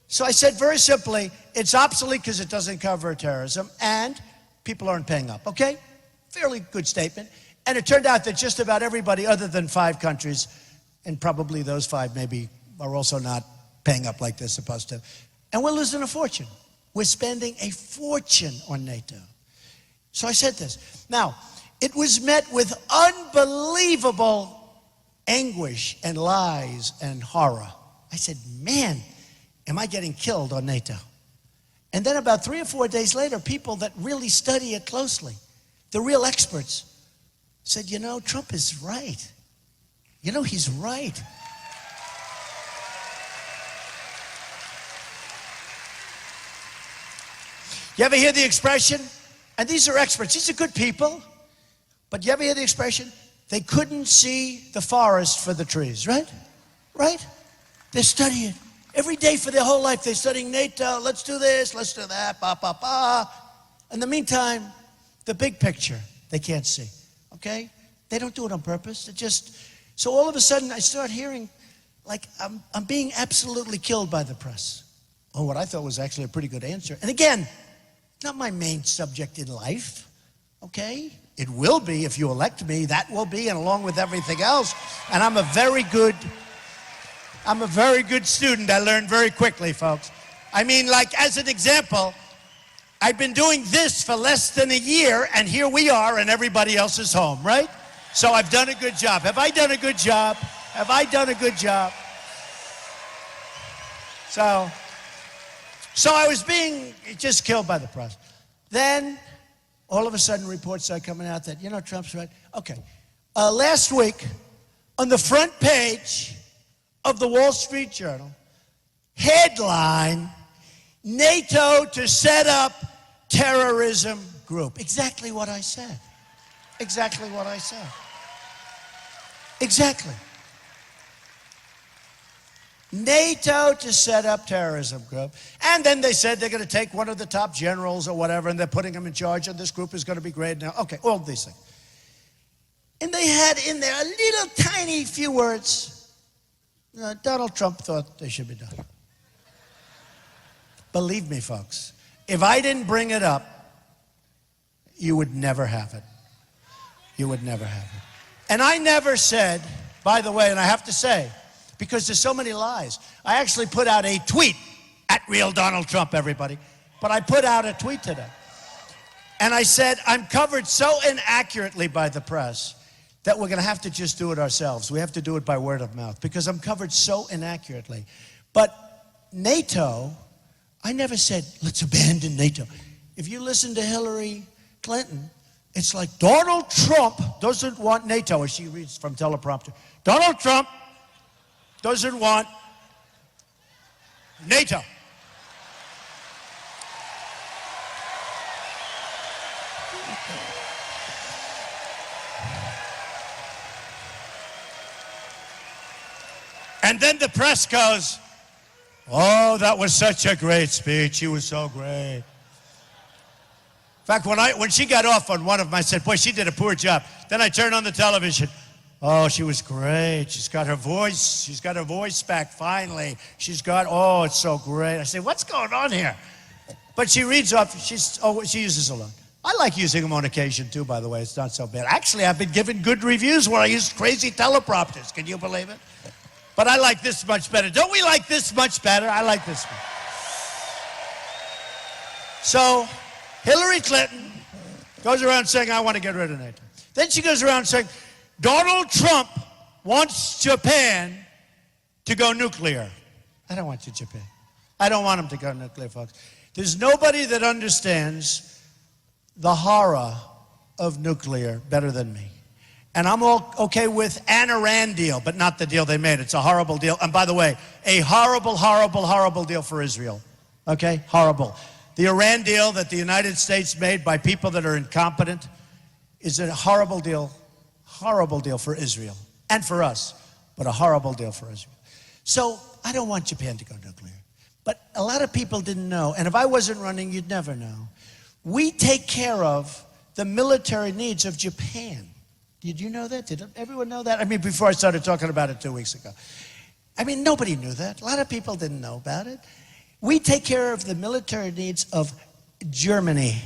So I said very simply, it's obsolete because it doesn't cover terrorism, and people aren't paying up, okay? Fairly good statement. And it turned out that just about everybody other than 5 countries, and probably those 5 maybe are also not paying up like they're supposed to. And we're losing a fortune. We're spending a fortune on NATO. So I said this. Now, it was met with unbelievable anguish and lies and horror. I said, man, am I getting killed on NATO? And then about 3 or 4 days later, people that really study it closely, the real experts, said, you know, Trump is right. You know, he's right. You ever hear the expression? And these are experts. These are good people. But you ever hear the expression? They couldn't see the forest for the trees, right? Right? They're studying it. Every day for their whole life, they're studying NATO. Let's do this, let's do that, ba, ba, ba. In the meantime, the big picture, they can't see, okay? They don't do it on purpose. It just, so all of a sudden, I start hearing, like, I'm being absolutely killed by the press. Oh, what I thought was actually a pretty good answer. And again, not my main subject in life, okay? It will be if you elect me, that will be, and along with everything else. And I'm a very good student. I learn very quickly, folks. I mean, like, as an example, I've been doing this for less than a year, and here we are, and everybody else is home, right? So I've done a good job. Have I done a good job? Have I done a good job? So I was being just killed by the press. Then, all of a sudden, reports start coming out that, you know, Trump's right. Okay. Last week, on the front page of the Wall Street Journal, headline, NATO to set up terrorism group. Exactly what I said. Exactly what I said. Exactly. NATO to set up terrorism group. And then they said they're going to take one of the top generals or whatever, and they're putting him in charge, and this group is going to be great now. Okay, all these things. And they had in there a little tiny few words. Donald Trump thought they should be done. Believe me, folks, if I didn't bring it up, you would never have it. You would never have it. And I never said, by the way, and I have to say, because there's so many lies, I actually put out a tweet, at Real Donald Trump, everybody, but I put out a tweet today. And I said, I'm covered so inaccurately by the press that we're going to have to just do it ourselves. We have to do it by word of mouth because I'm covered so inaccurately. But NATO, I never said, let's abandon NATO. If you listen to Hillary Clinton, it's like Donald Trump doesn't want NATO, as she reads from teleprompter. Donald Trump doesn't want NATO. And then the press goes, oh, that was such a great speech. She was so great. In fact, when she got off on one of them, I said, boy, she did a poor job. Then I turned on the television. Oh, she was great. She's got her voice. She's got her voice back finally. Oh, it's so great. I say, what's going on here? But she reads off, she uses a lot. I like using them on occasion too, by the way. It's not so bad. Actually, I've been given good reviews when I use crazy teleprompters. Can you believe it? But I like this much better. Don't we like this much better? I like this one. So Hillary Clinton goes around saying, I want to get rid of NATO. Then she goes around saying, Donald Trump wants Japan to go nuclear. I don't want you, Japan. I don't want them to go nuclear, folks. There's nobody that understands the horror of nuclear better than me. And I'm all okay with an Iran deal, but not the deal they made. It's a horrible deal. And by the way, a horrible, horrible, horrible deal for Israel. Okay? Horrible. The Iran deal that the United States made by people that are incompetent is a horrible deal for Israel and for us, but a horrible deal for Israel. So I don't want Japan to go nuclear. But a lot of people didn't know, and if I wasn't running, you'd never know. We take care of the military needs of Japan. Did you know that? Did everyone know that? I mean, before I started talking about it 2 weeks ago. I mean, nobody knew that. A lot of people didn't know about it. We take care of the military needs of Germany.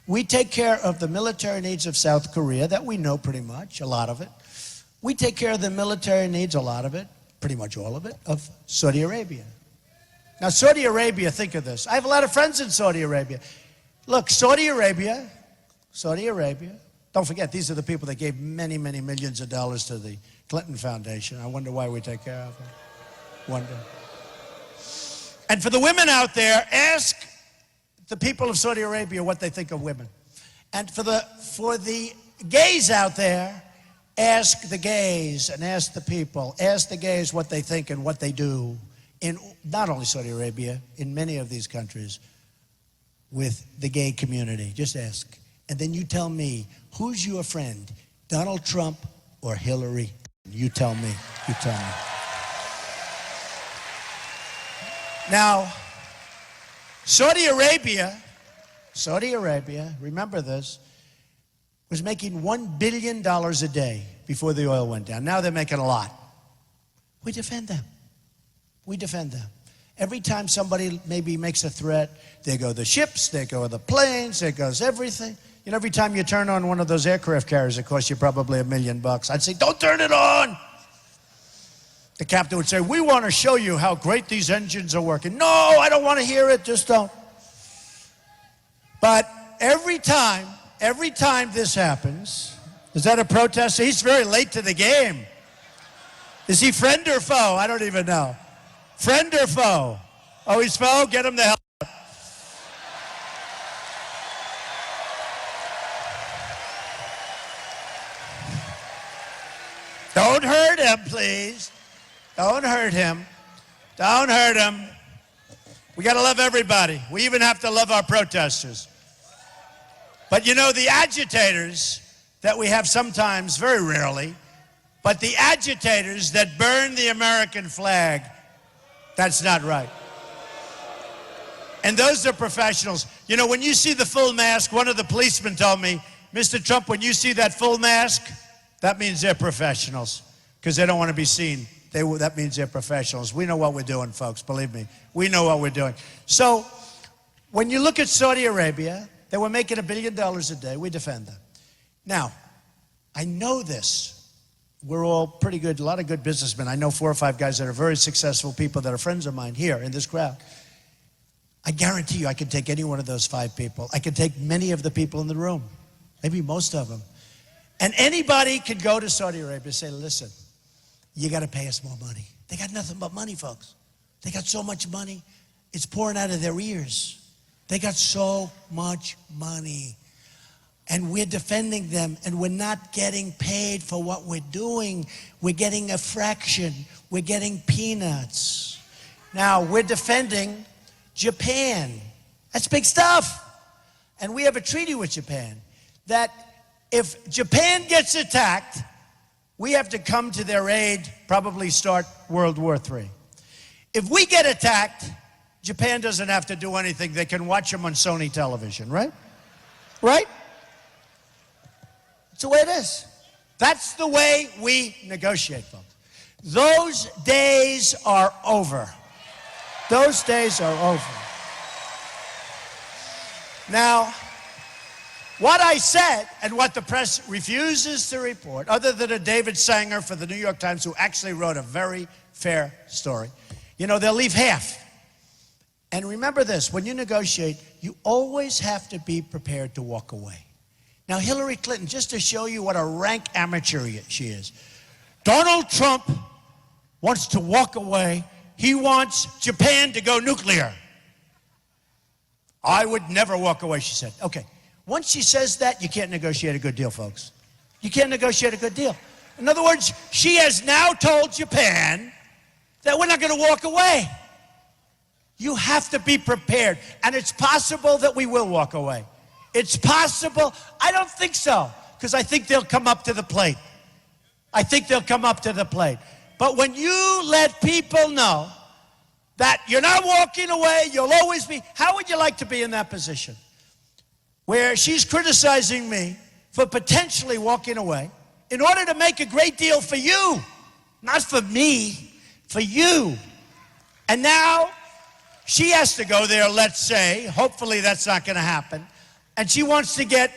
We take care of the military needs of South Korea, that we know pretty much, a lot of it. We take care of the military needs, a lot of it, pretty much all of it, of Saudi Arabia. Now, Saudi Arabia, think of this. I have a lot of friends in Saudi Arabia. Look, Saudi Arabia, don't forget, these are the people that gave many, many millions of dollars to the Clinton Foundation. I wonder why we take care of them. Wonder. And for the women out there, ask the people of Saudi Arabia what they think of women. And for the gays out there, ask the gays and ask the people. Ask the gays what they think and what they do in not only Saudi Arabia, in many of these countries with the gay community. Just ask. And then you tell me, who's your friend, Donald Trump or Hillary? You tell me. You tell me. Now, Saudi Arabia, remember this, was making $1 billion a day before the oil went down. Now they're making a lot. We defend them. We defend them. Every time somebody maybe makes a threat, there go the ships, there go the planes, there goes everything. You know, every time you turn on one of those aircraft carriers, it costs you probably $1 million. I'd say, don't turn it on. The captain would say, we want to show you how great these engines are working. No, I don't want to hear it, just don't. But every time this happens, is that a protester? He's very late to the game. Is he friend or foe? I don't even know. Friend or foe? Oh, he's foe? Get him the hell out. Don't hurt him, please. Don't hurt him. Don't hurt him. We got to love everybody. We even have to love our protesters. But you know, the agitators that we have sometimes, very rarely, but the agitators that burn the American flag, that's not right. And those are professionals. You know, when you see the full mask, one of the policemen told me, Mr. Trump, when you see that full mask, that means they're professionals because they don't want to be seen. That means they're professionals. We know what we're doing, folks. Believe me. We know what we're doing. So when you look at Saudi Arabia, they were making $1 billion a day. We defend them. Now, I know this. We're all pretty good, a lot of good businessmen. I know 4 or 5 guys that are very successful people that are friends of mine here in this crowd. I guarantee you I could take any one of those 5 people. I could take many of the people in the room, maybe most of them. And anybody could go to Saudi Arabia and say, listen, you got to pay us more money. They got nothing but money, folks. They got so much money, it's pouring out of their ears. They got so much money. And we're defending them, and we're not getting paid for what we're doing. We're getting a fraction. We're getting peanuts. Now, we're defending Japan. That's big stuff. And we have a treaty with Japan that if Japan gets attacked, we have to come to their aid, probably start World War III. If we get attacked, Japan doesn't have to do anything. They can watch them on Sony television, right? Right? That's the way it is. That's the way we negotiate, folks. Those days are over. Those days are over. Now, What I said and what the press refuses to report, other than a David Sanger for the New York Times who actually wrote a very fair story, they'll leave half. And remember this, when you negotiate, you always have to be prepared to walk away. Now, Hillary Clinton, just to show you what a rank amateur she is, Donald Trump wants to walk away. He wants Japan to go nuclear. I would never walk away, she said. Okay, once she says that, you can't negotiate a good deal, folks. You can't negotiate a good deal. In other words, she has now told Japan that we're not going to walk away. You have to be prepared, and it's possible that we will walk away. It's possible. I don't think so, because I think they'll come up to the plate. I think they'll come up to the plate. But when you let people know that you're not walking away, you'll always be, how would you like to be in that position? Where she's criticizing me for potentially walking away in order to make a great deal for you, not for me, for you. And now she has to go there, let's say, hopefully that's not going to happen, and she wants to get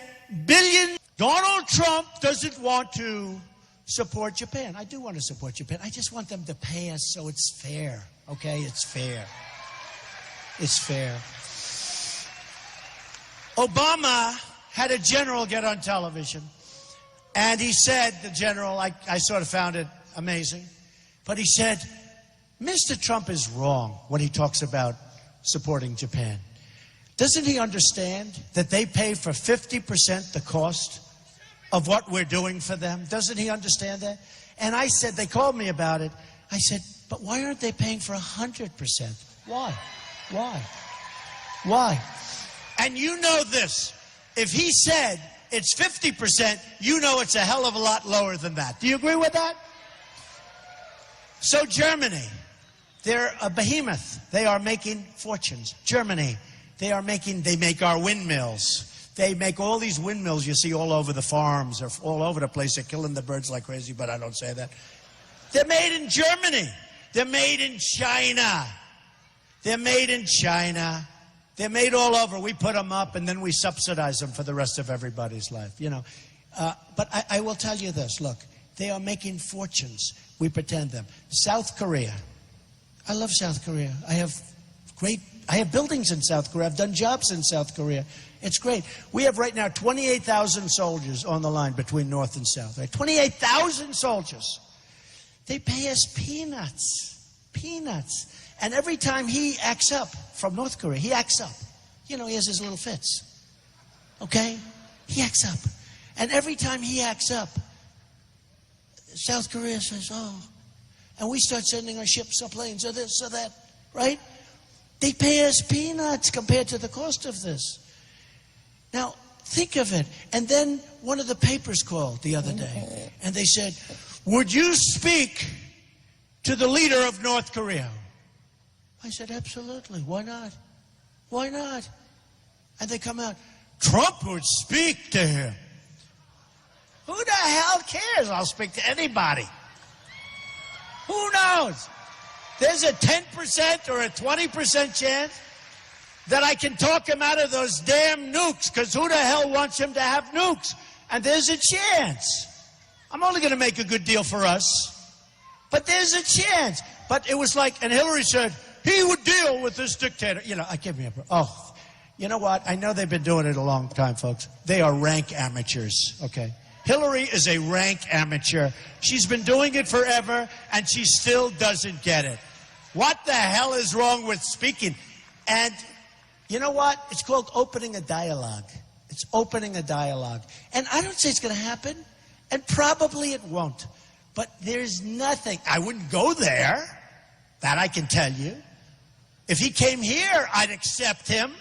billions. Donald Trump doesn't want to support Japan. I do want to support Japan. I just want them to pay us so it's fair, okay? It's fair. It's fair. Obama had a general get on television, and he said, the general, I sort of found it amazing, but he said, Mr. Trump is wrong when he talks about supporting Japan. Doesn't he understand that they pay for 50% the cost of what we're doing for them? Doesn't he understand that? And I said, they called me about it. I said, but why aren't they paying for 100%? Why? Why? Why? And you know this. If he said it's 50%, you know it's a hell of a lot lower than that. Do you agree with that? So Germany, they're a behemoth. They are making fortunes. Germany, they make our windmills. They make all these windmills you see all over the farms or all over the place. They're killing the birds like crazy, but I don't say that. They're made in Germany. They're made in China. They're made in China. They're made all over. We put them up and then we subsidize them for the rest of everybody's life, But I will tell you this, look, they are making fortunes. We pretend them. South Korea. I love South Korea. I have buildings in South Korea. I've done jobs in South Korea. It's great. We have right now 28,000 soldiers on the line between North and South. Right? 28,000 soldiers. They pay us peanuts. Peanuts. And every time he acts up from North Korea, he acts up. He has his little fits. Okay? He acts up. And every time he acts up, South Korea says, oh. And we start sending our ships or planes or this or that. Right? They pay us peanuts compared to the cost of this. Now, think of it. And then one of the papers called the other day, and they said, would you speak to the leader of North Korea? I said, absolutely. Why not? Why not? And they come out, Trump would speak to him. Who the hell cares? I'll speak to anybody. Who knows? There's a 10% or a 20% chance that I can talk him out of those damn nukes, because who the hell wants him to have nukes? And there's a chance. I'm only going to make a good deal for us, but there's a chance. But it was like, and Hillary said, he would deal with this dictator. I give me a, oh, you know what? I know they've been doing it a long time, folks. They are rank amateurs, okay? Hillary is a rank amateur. She's been doing it forever, and she still doesn't get it. What the hell is wrong with speaking? And you know what? It's called opening a dialogue. It's opening a dialogue. And I don't say it's going to happen, and probably it won't. But there's nothing. I wouldn't go there. That I can tell you. If he came here, I'd accept him.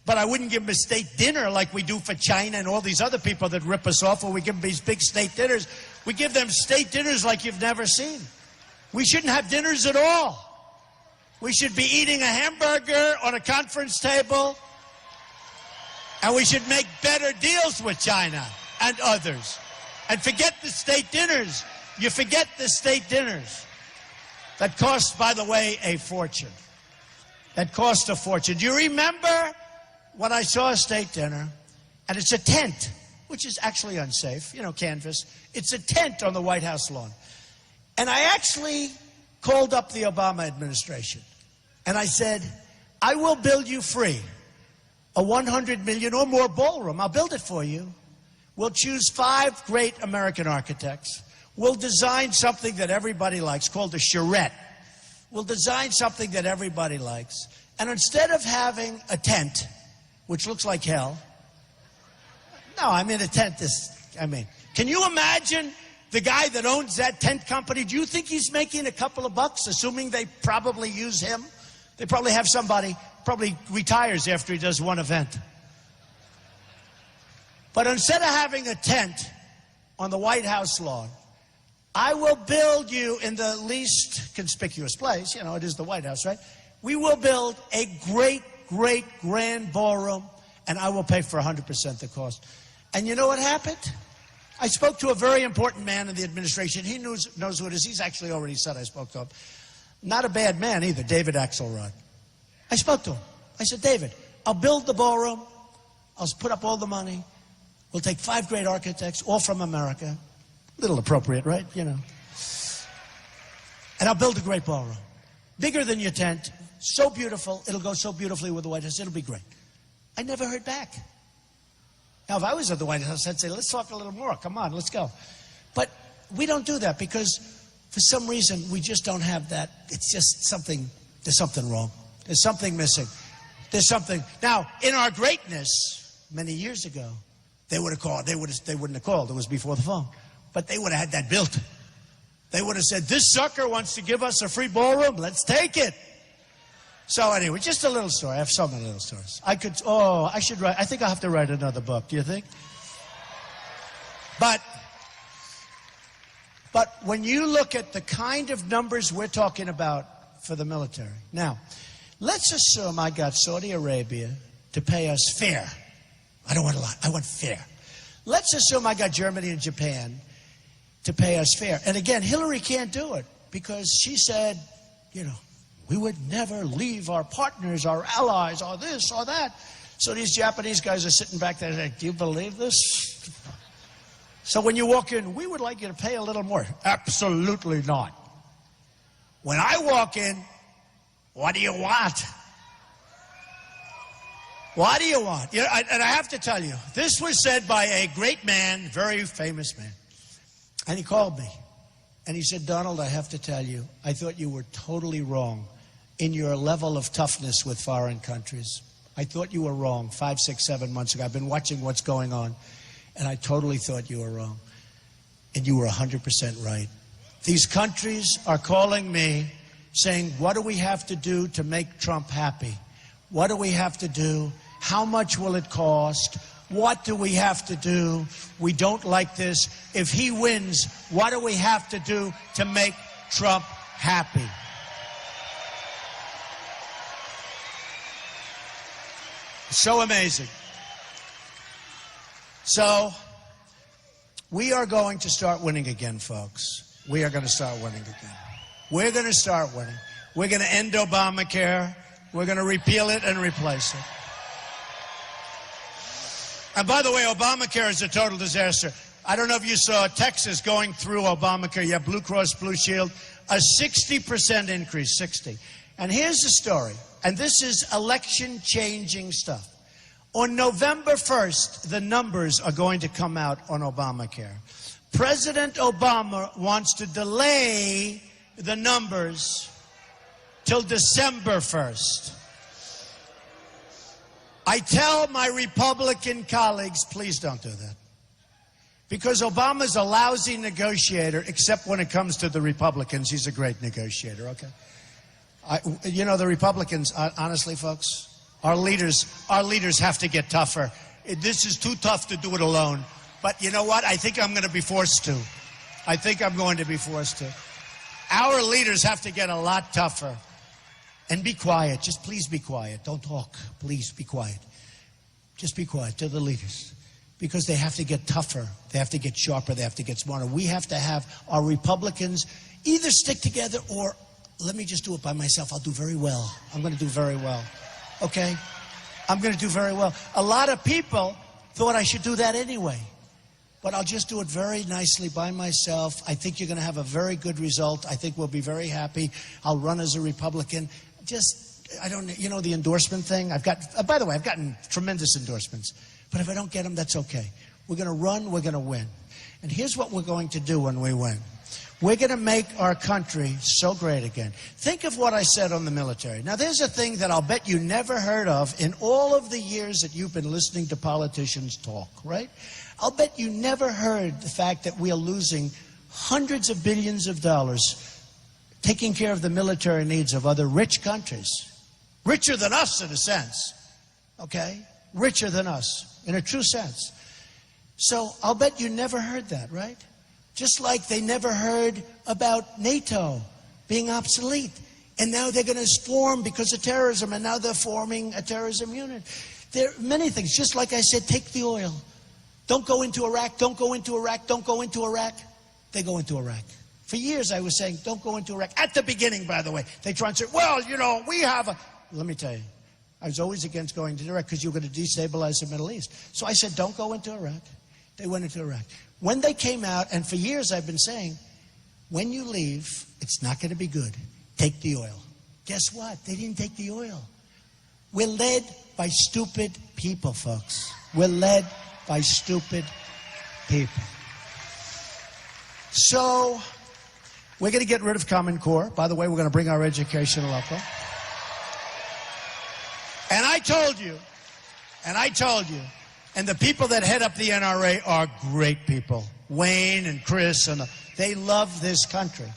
But I wouldn't give him a state dinner like we do for China and all these other people that rip us off, or we give them these big state dinners. We give them state dinners like you've never seen. We shouldn't have dinners at all. We should be eating a hamburger on a conference table, and we should make better deals with China and others. And forget the state dinners. You forget the state dinners. That cost, by the way, a fortune. That cost a fortune. Do you remember when I saw a state dinner And it's a tent, which is actually unsafe, you know, canvas. It's a tent on the White House lawn. And I actually called up the Obama administration. And I said, I will build you free a 100 million or more ballroom. I'll build it for you. We'll choose 5 great American architects. We'll design something that everybody likes called a charrette. We'll design something that everybody likes. And instead of having a tent, which looks like hell, no, I mean a tent is, can you imagine the guy that owns that tent company? Do you think he's making a couple of bucks, assuming they probably use him? They probably have somebody, probably retires after he does one event. But instead of having a tent on the White House lawn, I will build you in the least conspicuous place. You know, it is the White House, right? We will build a great, great grand ballroom, and I will pay for 100% the cost. And you know what happened? I spoke to a very important man in the administration. He knows who it is. He's actually already said I spoke to him. Not a bad man either, David Axelrod. I spoke to him. I said, David, I'll build the ballroom. I'll put up all the money. We'll take 5 great architects, all from America. Little appropriate, right? You know. And I'll build a great ballroom. Bigger than your tent. So beautiful. It'll go so beautifully with the White House. It'll be great. I never heard back. Now, if I was at the White House, I'd say, let's talk a little more. Come on, let's go. But we don't do that because for some reason we just don't have that. It's just something, there's something wrong. There's something missing. There's something. Now, in our greatness, many years ago, they would have called. They wouldn't have called. It was before the phone. But they would have had that built. They would have said, this sucker wants to give us a free ballroom. Let's take it. So anyway, just a little story. I have so many little stories. I should write. I think I'll have to write another book. Do you think? But when you look at the kind of numbers we're talking about for the military. Now, let's assume I got Saudi Arabia to pay us fair. I don't want a lot. I want fair. Let's assume I got Germany and Japan to pay us fair. And again, Hillary can't do it because she said, you know, we would never leave our partners, our allies, or this or that. So these Japanese guys are sitting back there like, do you believe this? So when you walk in, we would like you to pay a little more. Absolutely not. When I walk in, what do you want? What do you want? You know, and I have to tell you, this was said by a great man, very famous man. And he called me. And he said, Donald, I have to tell you, I thought you were totally wrong in your level of toughness with foreign countries. I thought you were wrong 5, 6, 7 months ago. I've been watching what's going on, and I totally thought you were wrong. And you were 100% right. These countries are calling me saying, what do we have to do to make Trump happy? What do we have to do? How much will it cost? What do we have to do? We don't like this. If he wins, what do we have to do to make Trump happy? So amazing. So, we are going to start winning again, folks. We are going to start winning again. We're going to start winning. We're going to end Obamacare. We're going to repeal it and replace it. And by the way, Obamacare is a total disaster. I don't know if you saw Texas going through Obamacare. You have Blue Cross Blue Shield, a 60% increase, 60. And here's the story. And this is election-changing stuff. On November 1st, the numbers are going to come out on Obamacare. President Obama wants to delay the numbers till December 1st. I tell my Republican colleagues, please don't do that. Because Obama's a lousy negotiator, except when it comes to the Republicans. He's a great negotiator, okay? You know, the Republicans, honestly, folks, our leaders have to get tougher. This is too tough to do it alone. But you know what? I think I'm going to be forced to. I think I'm going to be forced to. Our leaders have to get a lot tougher. And be quiet. Just please be quiet. Don't talk. Please be quiet. Just be quiet to the leaders. Because they have to get tougher. They have to get sharper. They have to get smarter. We have to have our Republicans either stick together or let me just do it by myself. I'll do very well. I'm going to do very well. Okay? I'm going to do very well. A lot of people thought I should do that anyway. But I'll just do it very nicely by myself. I think you're going to have a very good result. I think we'll be very happy. I'll run as a Republican. I don't, you know, the endorsement thing. By the way, I've gotten tremendous endorsements. But if I don't get them, that's okay. We're going to run, we're going to win. And here's what we're going to do when we win. We're going to make our country so great again. Think of what I said on the military. Now, there's a thing that I'll bet you never heard of in all of the years that you've been listening to politicians talk, right? I'll bet you never heard the fact that we are losing hundreds of billions of dollars taking care of the military needs of other rich countries. Richer than us, in a sense. Okay? Richer than us, in a true sense. So I'll bet you never heard that, right? Just like they never heard about NATO being obsolete. And now they're going to form because of terrorism, and now they're forming a terrorism unit. There are many things. Just like I said, take the oil. Don't go into Iraq, don't go into Iraq, don't go into Iraq. They go into Iraq. For years I was saying, don't go into Iraq. At the beginning, by the way, they try and say, well, you know, we have a... Let me tell you, I was always against going to Iraq because you're going to destabilize the Middle East. So I said, don't go into Iraq. They went into Iraq. When they came out, and for years I've been saying, when you leave, it's not going to be good. Take the oil. Guess what? They didn't take the oil. We're led by stupid people, folks. We're led by stupid people. So, we're going to get rid of Common Core. By the way, we're going to bring our education local. And I told you, and the people that head up the NRA are great people. Wayne and Chris, and they love this country.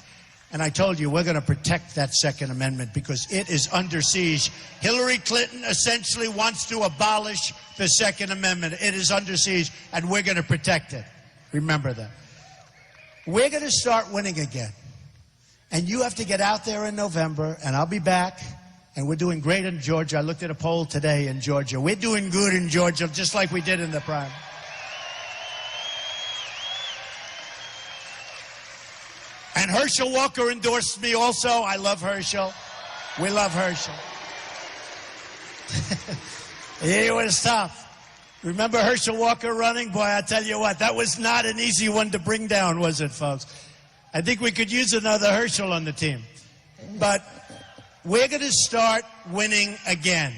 And I told you, we're going to protect that Second Amendment because it is under siege. Hillary Clinton essentially wants to abolish the Second Amendment. It is under siege, and we're going to protect it. Remember that. We're going to start winning again. And you have to get out there in November, and I'll be back. And we're doing great in Georgia. I looked at a poll today in Georgia. We're doing good in Georgia, just like we did in the primary. And Herschel Walker endorsed me also. I love Herschel. We love Herschel. It was tough. Remember Herschel Walker running? Boy, I tell you what, that was not an easy one to bring down, was it, folks? I think we could use another Herschel on the team. But we're going to start winning again.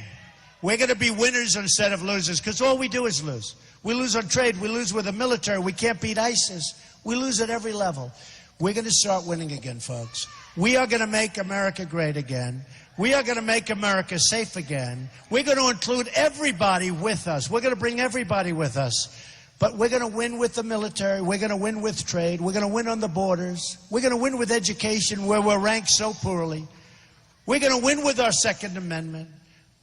We're going to be winners instead of losers, because all we do is lose. We lose on trade. We lose with the military. We can't beat ISIS. We lose at every level. We're going to start winning again, folks. We are going to make America great again. We are going to make America safe again. We're going to include everybody with us. We're going to bring everybody with us. But we're going to win with the military. We're going to win with trade. We're going to win on the borders. We're going to win with education, where we're ranked so poorly. We're going to win with our Second Amendment.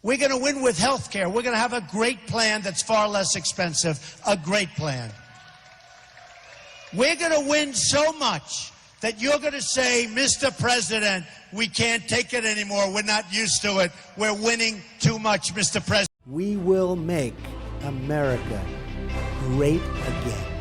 We're going to win with health care. We're going to have a great plan that's far less expensive. A great plan. We're going to win so much that you're going to say, Mr. President, we can't take it anymore. We're not used to it. We're winning too much, Mr. President. We will make America great again.